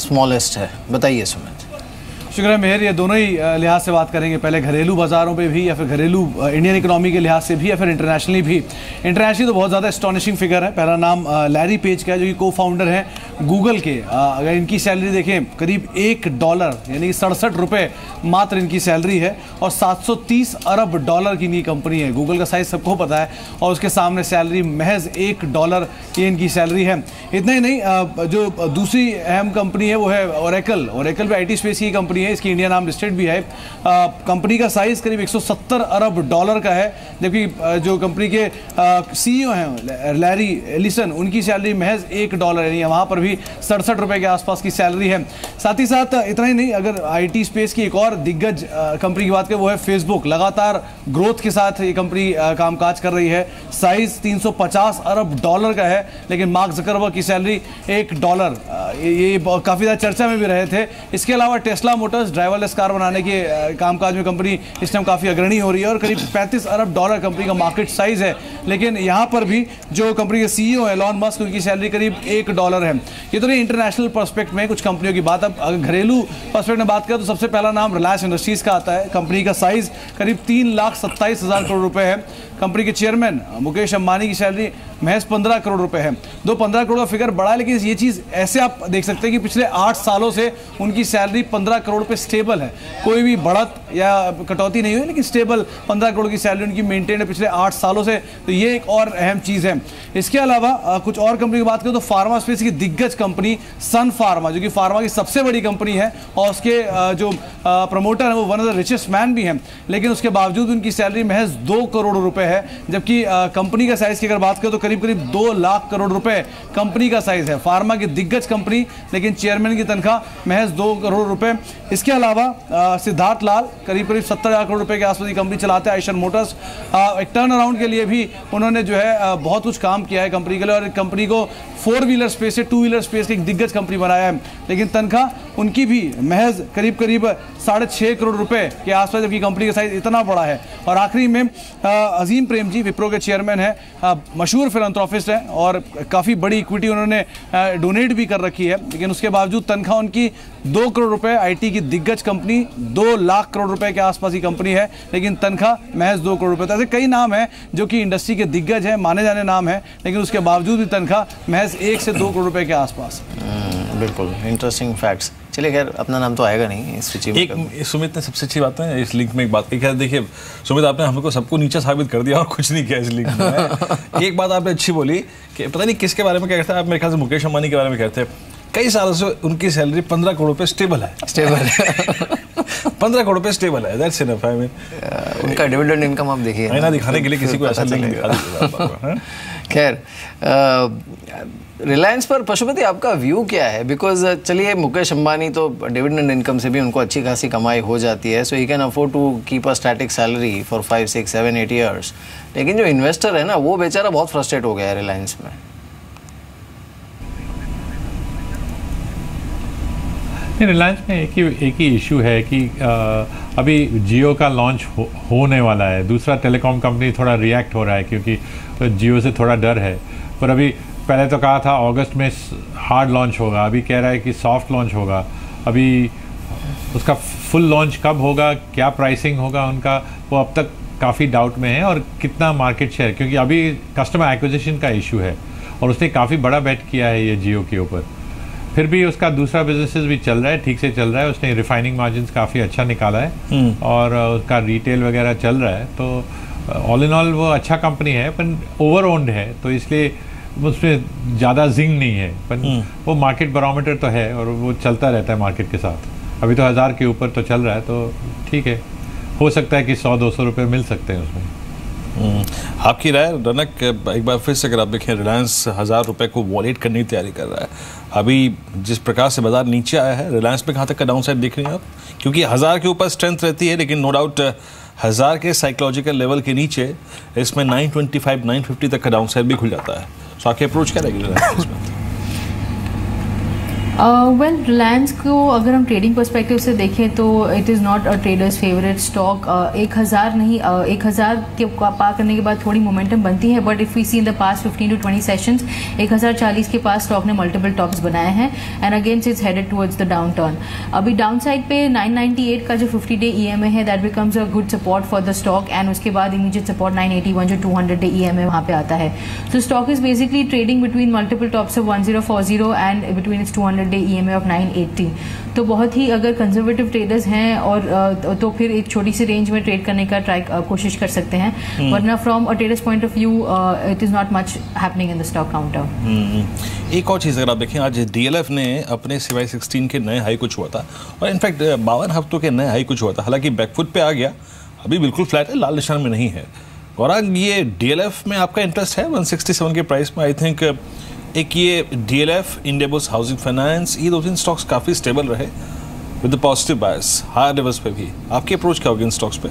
smallest है। बताइए सुमित। शुक्रिया मेहर, ये दोनों ही लिहाज से बात करेंगे, पहले घरेलू बाज़ारों पे भी या फिर घरेलू इंडियन इकोनॉमी के लिहाज से भी या फिर इंटरनेशनली भी। इंटरनेशनली तो बहुत ज़्यादा एस्टॉनिशिंग फिगर है। पहला नाम लैरी पेज का है, जो कि को फाउंडर हैं गूगल के। अगर इनकी सैलरी देखें करीब $1 यानी कि 67 रुपये मात्र इनकी सैलरी है, और $730 अरब की इनकी कंपनी है। गूगल का साइज़ सबको पता है, और उसके सामने सैलरी महज $1 ये इनकी सैलरी है। इतना ही नहीं, जो दूसरी अहम कंपनी है वो है ओरेकल। ओरेकल भी IT स्पेस की कंपनी है, इसकी इंडिया नाम लिस्टेड भी है। कंपनी का साइज करीब $170 अरब का है, जबकि जो कंपनी के CEO हैं लैरी एलिसन, उनकी सैलरी महज $1 यानी वहाँ पर भी 67 रुपये के आसपास की सैलरी है। साथ ही साथ इतना ही नहीं, अगर IT स्पेस की एक और दिग्गज कंपनी की बात करें वो है फेसबुक। लगातार ग्रोथ के साथ ये कंपनी कामकाज कर रही है। साइज $350 अरब का है, लेकिन मार्क ज़करबर्ग की सैलरी $1। ये काफ़ी ज़्यादा चर्चा में भी रहे थे। इसके अलावा टेस्ला मोटर्स ड्राइवरलेस कार बनाने के कामकाज में कंपनी इस टाइम काफ़ी अग्रणी हो रही है, और करीब $35 अरब कंपनी का मार्केट साइज है। लेकिन यहाँ पर भी जो कंपनी के CEO है एलॉन मस्क, उनकी सैलरी करीब $1 है। ये तो नहीं इंटरनेशनल पर्सपेक्ट में कुछ कंपनियों की बात। अब अगर घरेलू पर्सपेक्ट में बात करें तो सबसे पहला नाम रिलायंस इंडस्ट्रीज़ का आता है। कंपनी का साइज करीब 3,27,000 करोड़ रुपए है। कंपनी के चेयरमैन मुकेश अंबानी की सैलरी महज 15 करोड़ रुपए है। 15 करोड़ का फिगर बड़ा है, लेकिन ये चीज़ ऐसे आप देख सकते हैं कि पिछले 8 सालों से उनकी सैलरी 15 करोड़ पे स्टेबल है। कोई भी बढ़त या कटौती नहीं हुई, लेकिन स्टेबल 15 करोड़ की सैलरी उनकी मेंटेन है पिछले 8 सालों से। तो ये एक और अहम चीज़ है। इसके अलावा कुछ और कंपनी की बात करें तो फार्मा स्पेस की दिग्गज कंपनी सन फार्मा, जो कि फार्मा की सबसे बड़ी कंपनी है, और उसके जो प्रमोटर है वो one of the richest man भी हैं, लेकिन उसके बावजूद उनकी सैलरी महज 2 करोड़ रुपए है। जबकि कंपनी का साइज की अगर बात करें तो करीब 2 लाख करोड़ रुपए कंपनी का साइज है। फार्मा की दिग्गज कंपनी, लेकिन चेयरमैन की तनख्वाह महज 2 करोड़ रुपए। इसके अलावा सिद्धार्थ लाल करीब 70 करोड़ रुपए के आसपास कंपनी चलाते हैं। आइशर मोटर्स एक टर्न अराउंड के लिए भी उन्होंने जो है बहुत कुछ काम किया है कंपनी के लिए, और कंपनी को 4 व्हीलर स्पेस से 2 व्हीलर स्पेस की एक दिग्गज कंपनी बनाया है। लेकिन तनख्वाह उनकी भी महज करीब 6.5 करोड़ रुपए के आसपास, जबकि कंपनी का साइज इतना बड़ा है। और आखिरी में अजीम प्रेम जी विप्रो के चेयरमैन हैं, मशहूर फिलैंथ्रोपिस्ट हैं, और काफ़ी बड़ी इक्विटी उन्होंने डोनेट भी कर रखी है, लेकिन उसके बावजूद तनख्वाह उनकी 2 करोड़ रुपए। IT की दिग्गज कंपनी 2 लाख करोड़ रुपए के आसपास की कंपनी है, लेकिन तनख्वाह महज 2 करोड़ रुपए। तो ऐसे कई नाम हैं जो कि इंडस्ट्री के दिग्गज हैं, माने जाने नाम हैं, लेकिन उसके बावजूद भी तनख्वाह महज 1 से 2 करोड़ रुपए के आसपास। बिल्कुल इंटरेस्टिंग फैक्ट्स। चलिए खैर, अपना नाम तो आएगा नहीं इस सूची में। एक सुमित ने सबसे अच्छी बात है इस लिंक में एक बात की, देखिए सुमित आपने हमको सबको नीचा साबित कर दिया और कुछ नहीं किया इस लिंक में। एक बात आपने अच्छी बोली कि पता नहीं किसके बारे में क्या कहते हैं आप, मेरे ख्याल से मुकेश अंबानी के बारे में कहते हैं। कई सालों से उनकी सैलरी 15 करोड़ पे स्टेबल है। 15 करोड़ पे स्टेबल है, दैट्स इनफ। आई मीन उनका डिविडेंड इनकम आप देखिए ना, दिखाने के लिए किसी को ऐसा नहीं दिखा। खैर, रिलायंस पर पशुपति आपका व्यू क्या है? बिकॉज चलिए मुकेश अंबानी तो डिविडेंड इनकम से भी उनको अच्छी खासी कमाई हो जाती है, so he can afford to keep a static salary for 5, 6, 7, 8 years. लेकिन जो इन्वेस्टर है ना, वो बेचारा बहुत फ्रस्ट्रेट हो गया है रिलायंस में। नहीं, रिलायंस में एक ही इशू है कि अभी जियो का लॉन्च होने वाला है, दूसरा टेलीकॉम कंपनी थोड़ा रिएक्ट हो रहा है क्योंकि जियो से थोड़ा डर है। पर अभी पहले तो कहा था अगस्त में हार्ड लॉन्च होगा, अभी कह रहा है कि सॉफ्ट लॉन्च होगा। अभी उसका फुल लॉन्च कब होगा, क्या प्राइसिंग होगा उनका, वो अब तक काफ़ी डाउट में है। और कितना मार्केट शेयर, क्योंकि अभी कस्टमर एक्विजिशन का इशू है और उसने काफ़ी बड़ा बेट किया है ये जियो के ऊपर। फिर भी उसका दूसरा बिजनेसेस भी चल रहा है, ठीक से चल रहा है, उसने रिफाइनिंग मार्जिन्स काफ़ी अच्छा निकाला है और उसका रिटेल वगैरह चल रहा है। तो ऑल इन ऑल वो अच्छा कंपनी है, पर ओवर ओन्ड है तो इसलिए उसमें ज़्यादा जिंग नहीं है। पर वो मार्केट बैरोमीटर तो है और वो चलता रहता है मार्केट के साथ। अभी तो 1000 के ऊपर तो चल रहा है, तो ठीक है, हो सकता है कि 100-200 रुपये मिल सकते हैं उसमें। आपकी राय रनक, एक बार फिर से अगर आप देखें, रिलायंस 1000 रुपये को वॉलेट करने की तैयारी कर रहा है। अभी जिस प्रकार से बाजार नीचे आया है, रिलायंस में कहाँ तक का डाउन साइड देख रही हैं आप? क्योंकि 1000 के ऊपर स्ट्रेंथ रहती है, लेकिन नो डाउट 1000 के साइकोलॉजिकल लेवल के नीचे इसमें 925-950 तक का डाउन साइड भी खुल जाता है। तो आपकी अप्रोच क्या रहेगी रिलायंस में? वेल, रिलायंस को अगर हम ट्रेडिंग पर्सपेक्टिव से देखें तो it is not a traders favourite stock. 1000 नहीं, 1000 के पार करने के बाद थोड़ी मोमेंटम बनती है, but if we see in the past 15 to 20 sessions 1040 के पास स्टॉक ने मल्टीपल टॉप्स बनाए हैं and against its headed towards the down turn. अभी डाउन साइड पे 998 का जो 50-day EMA है, that becomes a good support for the stock and उसके बाद इमीडिएट सपोर्ट 981 जो 200-day EMA वहाँ पे आता है। सो stock is basically trading between multiple tops of 1040 and between its 200-day EMA of 980। तो बहुत ही अगर कंजर्वेटिव ट्रेडर्स हैं और तो फिर एक छोटी सी रेंज में ट्रेड करने का कोशिश कर सकते हैं, वरना from a traders point of view it is not much happening in the stock counter. एक और चीज़ अगर आप देखें, आज DLF ने अपने CY 16 के नए हाई कुछ हुआ था और इनफैक्ट 52 हफ्तों के नए हाई कुछ हुआ था। हालांकि बैकफुट पे आ गया, अभी बिल्कुल फ्लैट है, लाल निशान में नहीं है। और ये DLF में आपका इंटरेस्ट है 167 के प्राइस में। आई थिंक एक ये DLF, इंडियाबुल्स हाउसिंग फाइनेंस, ये 2-3 स्टॉक्स काफ़ी स्टेबल रहे with the positive bias higher levels पे भी। आपकी अप्रोच क्या होगी इन स्टॉक्स पे?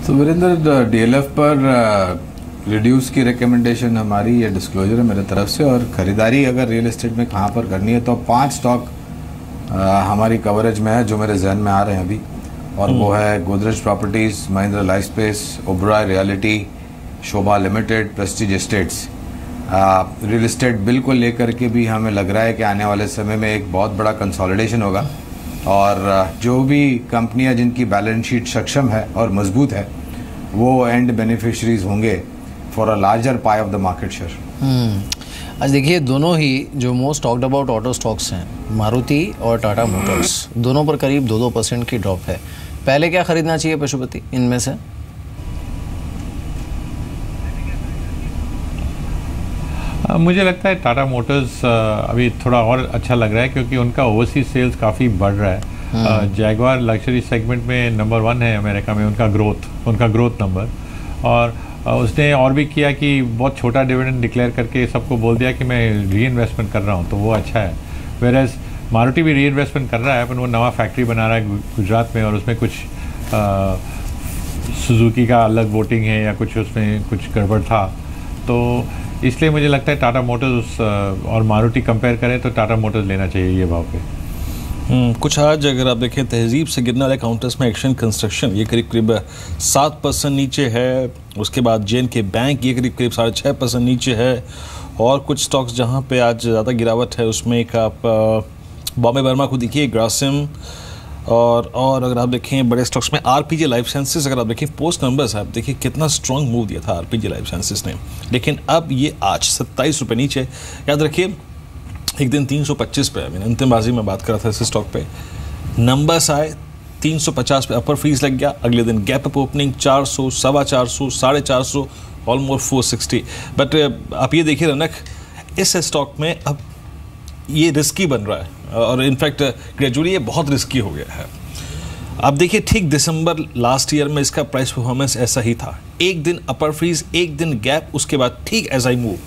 तो वीरेंद्र, DLF पर रिड्यूस की रिकमेंडेशन हमारी, ये डिस्क्लोजर है मेरे तरफ से। और ख़रीदारी अगर रियल एस्टेट में कहाँ पर करनी है तो 5 स्टॉक हमारी कवरेज में है जो मेरे जहन में आ रहे हैं अभी, और वो है Godrej properties, Mahindra life space, Oberoi realty, Sobha limited, Prestige estates. Real estate bill को लेकर के भी हमें लग रहा है कि आने वाले समय में एक बहुत बड़ा कंसोलिडेशन होगा और जो भी कंपनियां जिनकी बैलेंस शीट सक्षम है और मजबूत है वो एंड बेनिफिशरीज होंगे for a larger pi of the market share. आज देखिए, दोनों ही जो most talked about auto stocks हैं, मारुति और टाटा मोटर्स, दोनों पर करीब 2% की ड्रॉप है। पहले क्या खरीदना चाहिए पशुपति इनमें से? मुझे लगता है टाटा मोटर्स अभी थोड़ा और अच्छा लग रहा है क्योंकि उनका ओवरसीज सेल्स काफ़ी बढ़ रहा है। जैगवार लग्जरी सेगमेंट में नंबर 1 है अमेरिका में, उनका ग्रोथ नंबर। और उसने और भी किया कि बहुत छोटा डिविडेंड डिक्लेयर करके सबको बोल दिया कि मैं री इन्वेस्टमेंट कर रहा हूँ, तो वो अच्छा है। वेरएज मारुति भी री इन्वेस्टमेंट कर रहा है, पर वो नवा फैक्ट्री बना रहा है गुजरात में और उसमें कुछ सुजुकी का अलग वोटिंग है या कुछ उसमें कुछ गड़बड़ था, तो इसलिए मुझे लगता है टाटा मोटर्स और मारुति कंपेयर करें तो टाटा मोटर्स लेना चाहिए ये भाव पे। कुछ आज अगर आप देखें तहजीब से गिरने वाले काउंटर्स में एक्शन कंस्ट्रक्शन ये करीब 7% नीचे है। उसके बाद JNK बैंक ये करीब 6.5% नीचे है। और कुछ स्टॉक्स जहां पे आज ज़्यादा गिरावट है उसमें एक आप बॉम्बे बर्मा को देखिए, ग्रासिम, और अगर आप देखें बड़े स्टॉक्स में RPG लाइफ साइंसेस, अगर आप देखें पोस्ट नंबर्स आप देखिए कितना स्ट्रॉन्ग मूव दिया था RPG लाइफ साइंसेस ने, लेकिन अब ये आज 27 रुपये नीचे। याद रखिए एक दिन 325 पे, मैंने अंतिम बाजी में बात करा था इस स्टॉक पे, नंबर्स आए 350 पे अपर फ्रीज लग गया, अगले दिन gap up opening 400, 450, 450, almost 460। But आप ये देखिए रनक, इस स्टॉक में अब ये रिस्की बन रहा है और इनफैक्ट ग्रेजुअली ये बहुत रिस्की हो गया है। आप देखिए ठीक दिसंबर लास्ट ईयर में इसका प्राइस परफॉर्मेंस ऐसा ही था, एक दिन अपर फ्रीज, एक दिन गैप, उसके बाद ठीक ऐसा ही मूव।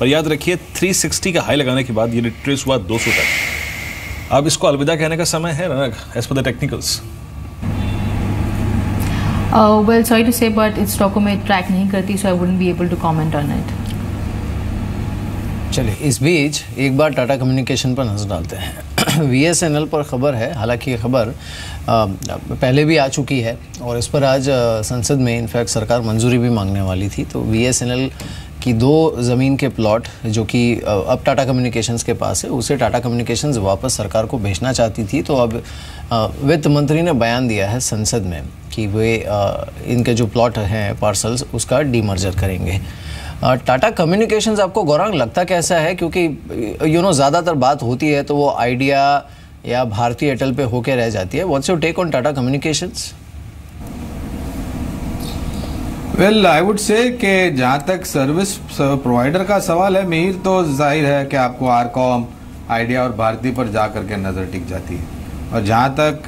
पर याद रखिए 360 का हाई लगाने के बाद ये रिट्रेस हुआ 200 तक। अब इसको अलविदा कहने का समय है Ranak, as per the technicals. Well sorry to say but इस स्टॉक को मैं ट्रैक नहीं करती, so I wouldn't be able to comment on it. चलिए इस बीच एक बार टाटा कम्युनिकेशन पर नजर डालते हैं। VSNL पर खबर है, हालांकि ये खबर पहले भी आ चुकी है और इस पर आज संसद में इनफैक्ट सरकार मंजूरी भी मांगने वाली थी। तो VSNL की 2 ज़मीन के प्लॉट जो कि अब टाटा कम्युनिकेशंस के पास है, उसे टाटा कम्युनिकेशंस वापस सरकार को भेजना चाहती थी। तो अब वित्त मंत्री ने बयान दिया है संसद में कि वे इनके जो प्लॉट हैं पार्सल्स उसका डीमर्जर करेंगे। टाटा कम्युनिकेशंस आपको गौरांग लगता कैसा है, क्योंकि ज़्यादातर बात होती है तो वो आइडिया या भारतीय एयरटेल पे होके रह जाती है। What's your take on Tata communications? Well I would say कि जहाँ तक सर्विस प्रोवाइडर का सवाल है मिहिर, तो जाहिर है कि आपको आरकॉम, आइडिया और भारती पर जा करके नज़र टिक जाती है। और जहाँ तक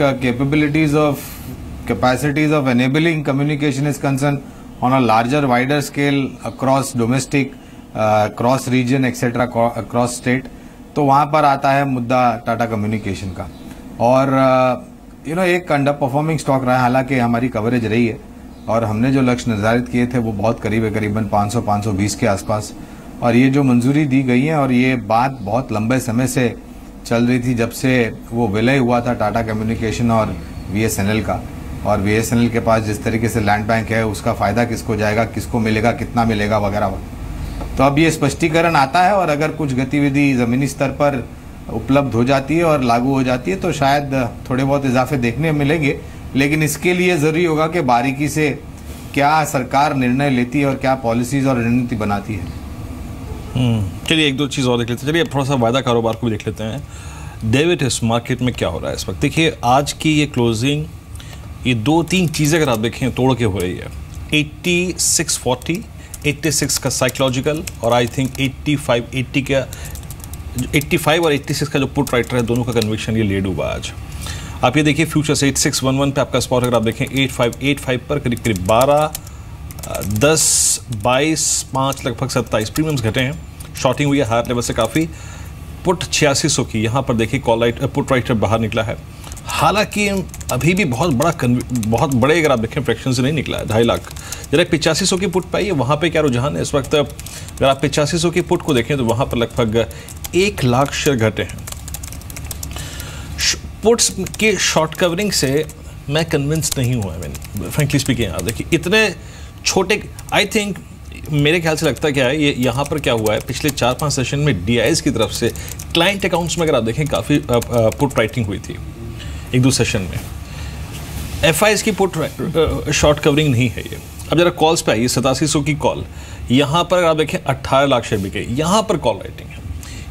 capacities of enabling communication is concern on a larger wider scale across domestic, cross region etcetera, across state, तो वहाँ पर आता है मुद्दा टाटा कम्युनिकेशन का। और एक अंडर परफॉर्मिंग स्टॉक रहा है, हालांकि हमारी कवरेज रही है और हमने जो लक्ष्य निर्धारित किए थे वो बहुत करीब है, करीबन 500-520 के आसपास। और ये जो मंजूरी दी गई है, और ये बात बहुत लंबे समय से चल रही थी जब से वो विलय हुआ था टाटा कम्युनिकेशन और VSNL का। और VSNL के पास जिस तरीके से लैंड बैंक है, उसका फ़ायदा किसको जाएगा, किसको मिलेगा, कितना मिलेगा वगैरह। तो अब ये स्पष्टीकरण आता है, और अगर कुछ गतिविधि ज़मीनी स्तर पर उपलब्ध हो जाती है और लागू हो जाती है तो शायद थोड़े बहुत इजाफे देखने मिलेंगे। लेकिन इसके लिए ज़रूरी होगा कि बारीकी से क्या सरकार निर्णय लेती है और क्या पॉलिसीज़ और रणनीति बनाती है। चलिए एक दो चीज़ और देख लेते हैं। चलिए थोड़ा सा वायदा कारोबार को भी देख लेते हैं। डेविड इस मार्केट में क्या हो रहा है इस वक्त? देखिए आज की ये क्लोजिंग, ये 2-3 चीज़ें अगर आप देखें तोड़ के हो रही है। 8640, 86 का साइकोलॉजिकल, और आई थिंक 85 का 85 और 86 का जो पुट राइटर है, दोनों का कन्विक्शन ये लेड हुआ आज। आप ये देखिए फ्यूचर्स 8611 पे आपका स्पॉट अगर आप देखें 8585 पर करीब 12, 10, 22, 5 लगभग 27 प्रीमियम्स घटे हैं। शॉर्टिंग हुई है हायर लेवल से काफ़ी। पुट 8600 की यहाँ पर देखिए कॉल राइट पुट राइटर बाहर निकला है। हालांकि अभी भी बहुत बड़े अगर आप देखें फ्रैक्शन से नहीं निकला है, 2.5 लाख। जरा 8500 की पुट पाई है, वहाँ पे क्या रुझान है इस वक्त? अगर आप 8500 की पुट को देखें तो वहाँ पर लगभग 1 लाख शेयर घटे हैं। पुट्स के शॉर्ट कवरिंग से मैं कन्विंस नहीं हुआ। फ्रेंकली स्पीकिंग यार देखिए इतने छोटे, आई थिंक मेरे ख्याल से लगता क्या है, ये यहाँ पर क्या हुआ है, पिछले 4-5 सेशन में DIs की तरफ से क्लाइंट अकाउंट्स में अगर आप देखें काफ़ी पुट राइटिंग हुई थी 1-2 सेशन में। FIs की पुट शॉर्ट कवरिंग नहीं है ये। अब जरा कॉल्स पे आइए, 8700 की कॉल, यहाँ पर अगर आप देखें 18 लाख शेयर बिके, यहाँ पर कॉल राइटिंग है।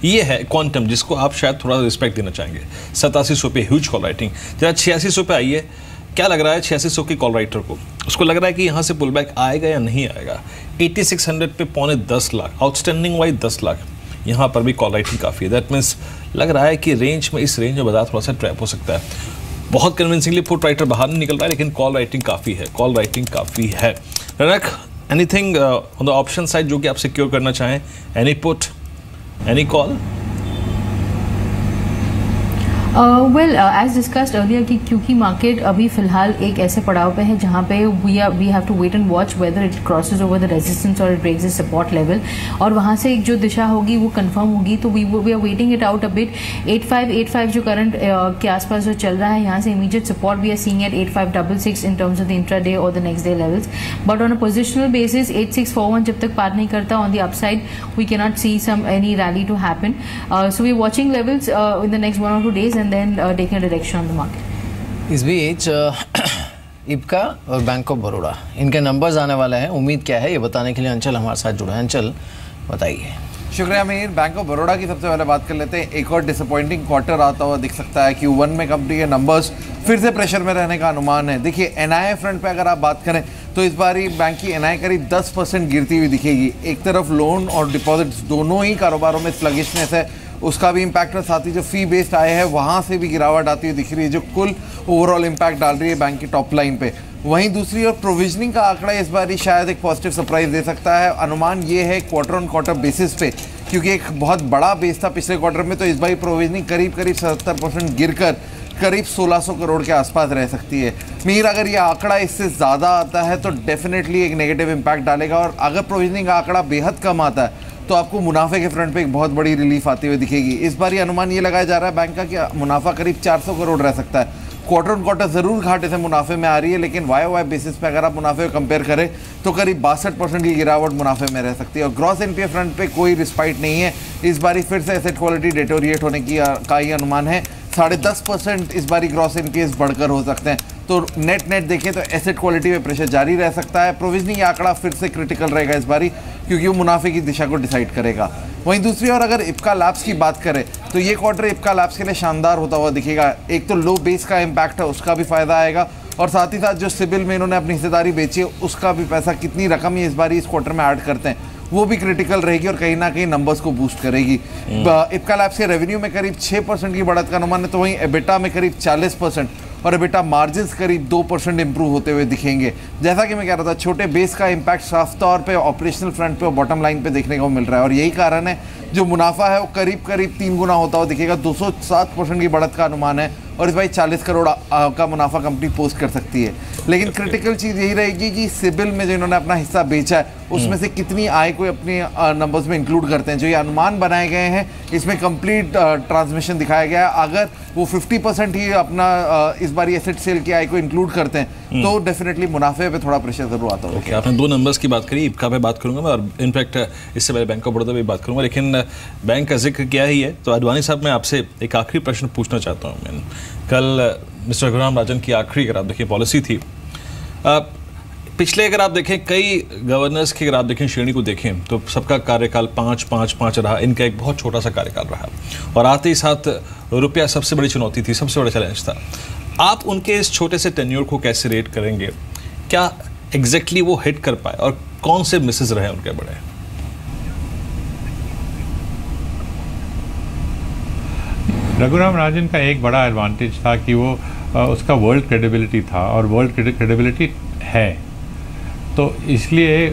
ये है क्वांटम जिसको आप शायद थोड़ा रिस्पेक्ट देना चाहेंगे। 8700 पे ह्यूज कॉल राइटिंग। जरा 8600 पे आइए, क्या लग रहा है 8600 की कॉल राइटर को? उसको लग रहा है कि यहाँ से पुल बैक आएगा या नहीं आएगा। 8600 पे 9.25 लाख, आउटस्टैंडिंग वाइज 10 लाख, यहाँ पर भी कॉल राइटिंग काफ़ी है। दैट मीन्स लग रहा है कि रेंज में, इस रेंज में बाजार थोड़ा सा ट्रैप हो सकता है। बहुत कन्विंसिंगली पुट राइटर बाहर नहीं निकल रहा है, लेकिन कॉल राइटिंग काफ़ी है, कॉल राइटिंग काफ़ी है। Ranak, anything on the option side जो कि आप सिक्योर करना चाहें? Any put, any call? Well as discussed earlier कि क्योंकि मार्केट अभी फिलहाल एक ऐसे पड़ाव पे है जहाँ पे we have to wait and watch whether it crosses over the resistance और it breaks the support level, और वहाँ से एक जो दिशा होगी वो कंफर्म होगी। तो we are waiting it out a bit. 8585 जो करंट के आसपास जो चल रहा है, यहाँ से immediate support we are seeing at 8566 in terms of the intraday और the next day levels. But on a positional basis 8641 जब तक पार नहीं करता on the upside we can not see some any rally to happen. So we are watching levels in the next 1 or 2 days and then taking a direction on the market. इस बीच इब्का और bank of Baroda, इनके numbers आने वाले हैं, उम्मीद क्या है ये बताने के लिए अंचल हमारे साथ जुड़े हैं। अंचल बताइए। शुक्रिया मीर। बैंक ऑफ बड़ौदा की सबसे पहले बात कर लेते हैं। एक और डिसअपॉइंटिंग क्वार्टर आता हुआ दिख सकता है। Q1 में कंपनी के नंबर्स फिर से प्रेशर में रहने का अनुमान है। देखिए NII फ्रंट पे अगर आप बात करें तो इस बार बैंक की NII करीब 10% गिरती हुई दिखेगी। एक तरफ लोन और डिपॉजिट्स दोनों ही कारोबारों में स्लगिशनेस है, उसका भी इम्पैक्ट है। साथ ही जो फी बेस्ड आए हैं वहाँ से भी गिरावट आती हुई दिख रही है, जो कुल ओवरऑल इम्पैक्ट डाल रही है बैंक की टॉप लाइन पे। वहीं दूसरी ओर प्रोविजनिंग का आंकड़ा इस बार शायद एक पॉजिटिव सरप्राइज दे सकता है। अनुमान ये है क्वार्टर ऑन क्वार्टर बेसिस पे, क्योंकि एक बहुत बड़ा बेस था पिछले क्वार्टर में, तो इस बार प्रोविजनिंग करीब 77% गिरकर करीब 1600 करोड़ के आसपास रह सकती है। मीर, अगर ये आंकड़ा इससे ज़्यादा आता है तो डेफिनेटली एक नेगेटिव इम्पैक्ट डालेगा, और अगर प्रोविजनिंग का आंकड़ा बेहद कम आता है तो आपको मुनाफे के फ्रंट पे एक बहुत बड़ी रिलीफ आती हुई दिखेगी। इस बार ये अनुमान ये लगाया जा रहा है बैंक का कि मुनाफा करीब 400 करोड़ रह सकता है। क्वार्टर ऑन क्वार्टर जरूर घाटे से मुनाफे में आ रही है, लेकिन वाई बेसिस पे अगर आप मुनाफे को कंपेयर करें तो करीब 62% की गिरावट मुनाफे में रह सकती है। और ग्रॉस एनपीए फ्रंट पे कोई रिस्पाइट नहीं है। इस बारी फिर से एसेट क्वालिटी डिटोरिएट होने की का ही अनुमान है। 10.5% इस बारी ग्रॉस एनपीएस बढ़कर हो सकते हैं। तो नेट देखें तो एसेट क्वालिटी में प्रेशर जारी रह सकता है। प्रोविजनिंग आंकड़ा फिर से क्रिटिकल रहेगा इस बारी, क्योंकि वो मुनाफे की दिशा को डिसाइड करेगा। वहीं दूसरी ओर अगर इप्का लैब्स की बात करें तो ये क्वार्टर इप्का लैब्स के लिए शानदार होता हुआ दिखेगा। एक तो लो बेस का इम्पैक्ट है, उसका भी फायदा आएगा, और साथ ही साथ जो सिबिल में इन्होंने अपनी हिस्सेदारी बेची है उसका भी पैसा, कितनी रकम ये इस बार इस क्वार्टर में ऐड करते हैं, वो भी क्रिटिकल रहेगी और कहीं ना कहीं नंबर्स को बूस्ट करेगी। इप्का लैब्स के रेवेन्यू में करीब 6% की बढ़त का अनुमान है, तो वहीं एबिटा में करीब 40% और एबिटा मार्जिन्स करीब 2% इंप्रूव होते हुए दिखेंगे। जैसा कि मैं कह रहा था, छोटे बेस का इम्पैक्ट साफ तौर पे ऑपरेशनल फ्रंट पे और बॉटम लाइन पे देखने को मिल रहा है, और यही कारण है जो मुनाफा है वो करीब 3 गुना होता हुआ दिखेगा। 207% की बढ़त का अनुमान है, और इस भाई 40 करोड़ का मुनाफा कंपनी पोस्ट कर सकती है। लेकिन क्रिटिकल चीज़ यही रहेगी कि सिबिल में जो इन्होंने अपना हिस्सा बेचा है उसमें से कितनी आय को अपने नंबर्स में इंक्लूड करते हैं। जो ये अनुमान बनाए गए हैं इसमें कंप्लीट ट्रांसमिशन दिखाया गया है। अगर वो 50% ही अपना इस बार एसेट सेल की आय को इंक्लूड करते हैं तो डेफिनेटली मुनाफे पे थोड़ा प्रेशर जरूर आता होगा। आपने 2 नंबर्स की बात करी, इप्का पे बात करूंगा मैं, और इनफैक्ट इससे पहले बैंक ऑफ बड़ौदा पे बात करूंगा, लेकिन बैंक का जिक्र किया ही है तो अडवाणी साहब मैं आपसे एक आखिरी प्रश्न पूछना चाहता हूँ। मैं कल मिस्टर रघुराम राजन की आखिरी अगर आप देखिए पॉलिसी थी, पिछले अगर आप देखें कई गवर्नर्स की अगर आप देखें श्रेणी को देखें तो सबका कार्यकाल 5-5-5 रहा, इनका एक बहुत छोटा सा कार्यकाल रहा, और आते ही साथ रुपया सबसे बड़ी चुनौती थी, सबसे बड़ा चैलेंज था। आप उनके इस छोटे से टेन्योर को कैसे रेट करेंगे? क्या एग्जैक्टली वो हिट कर पाए और कौन से मिसेस रहे उनके बड़े? रघुराम राजन का एक बड़ा एडवांटेज था कि वो उसका वर्ल्ड क्रेडिबिलिटी था, और वर्ल्ड क्रेडिबिलिटी है, तो इसलिए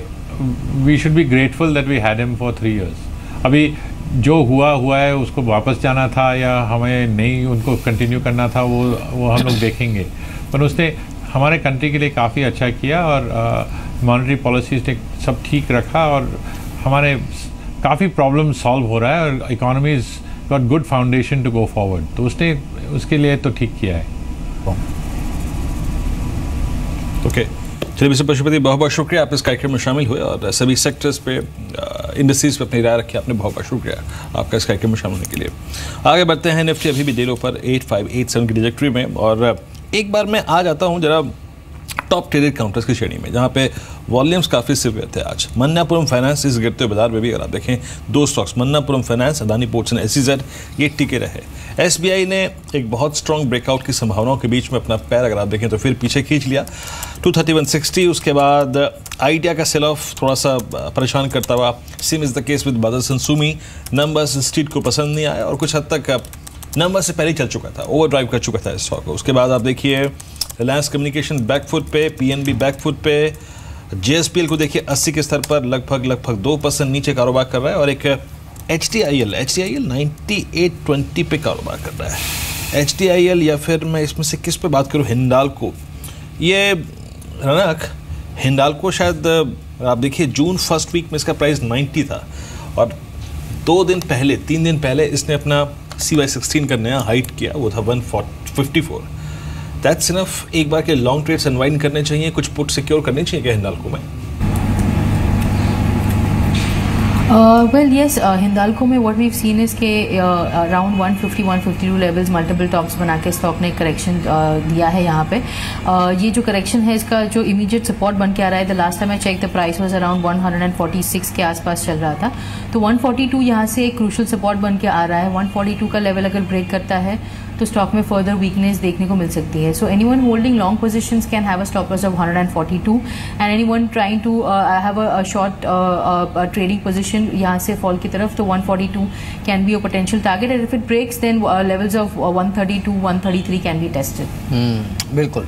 we should be grateful that we had him for 3 years। अभी जो हुआ है उसको वापस जाना था या हमें नहीं उनको कंटिन्यू करना था, वो हम लोग देखेंगे, पर उसने हमारे कंट्री के लिए काफ़ी अच्छा किया, और मॉनेटरी पॉलिसीज ने सब ठीक रखा, और हमारे काफ़ी प्रॉब्लम सॉल्व हो रहा है, और economy's got good foundation to go forward, तो उसने उसके लिए तो ठीक किया है। ओके, चलिए मिस्टर पशुपति, बहुत बहुत शुक्रिया आप इस कार्यक्रम में शामिल हुए और सभी सेक्टर्स पे इंडस्ट्रीज पे अपनी राय रखी आपने। बहुत बहुत शुक्रिया आपका इस कार्यक्रम में शामिल होने के लिए। आगे बढ़ते हैं, निफ्टी अभी भी डेलो पर 8587 की डिजेक्ट्री में, और एक बार मैं आ जाता हूँ जरा टॉप ट्रेडेड काउंटर्स की श्रेणी में, जहाँ पे वॉल्यूम्स काफ़ी सिवियर थे आज। मन्नापुरम फाइनेंस इस गिरते हुए बाजार में भी अगर आप देखें 2 stocks, Manappuram finance, Adani ports and SEZ, ये टिके रहे। SBI ने एक बहुत स्ट्रॉन्ग ब्रेकआउट की संभावनाओं के बीच में अपना पैर अगर आप देखें तो फिर पीछे खींच लिया 231.60। उसके बाद आइडिया का सेल ऑफ थोड़ा सा परेशान करता हुआ, same is the case with Motherson Sumi. Numbers street को पसंद नहीं आया और कुछ हद तक नंबर से पहले ही चल चुका था, ओवर ड्राइव कर चुका था इस स्टॉक को। उसके बाद आप देखिए रिलायंस कम्युनिकेशन बैकफुट पे, PNB बैकफुट पे, JSPL को देखिए 80 के स्तर पर लगभग 2% नीचे कारोबार कर रहा है, और एक HTIL 98.20 पे कारोबार कर रहा है। HTIL, या फिर मैं इसमें से किस पे बात करूँ, हिंडाल्को। ये रनक हिंडाल्को शायद आप देखिए जून फर्स्ट वीक में इसका प्राइस 90 था, और 3 दिन पहले इसने अपना CY16 का नया हाइट किया, वो था 154। That's enough. एक बार के लॉन्ग ट्रेड्स अनवाइंड करने चाहिए, कुछ पुट सिक्योर करने चाहिए क्या हिंडाल्को में? Well, yes, हिंडाल्को में what we've seen is के around 150-152 levels multiple tops बना के स्टॉक ने करेक्शन दिया है यहाँ पे। ये जो करेक्शन है इसका जो इमीडिएट सपोर्ट बन के आ रहा है, the last time I check the price was around 146 के आसपास चल रहा था, तो 142 यहाँ से एक क्रूशल सपोर्ट बन के आ रहा है। 142 का लेवल अगर ब्रेक करता है तो स्टॉक में फर्दर वीकनेस देखने को मिल सकती है। So anyone holding long positions can have a stop loss of 142, and anyone trying to have a short trading position यहाँ से फॉल की तरफ, तो 142 can be a potential target, and if it breaks then levels of 132-133 can be tested. बिल्कुल।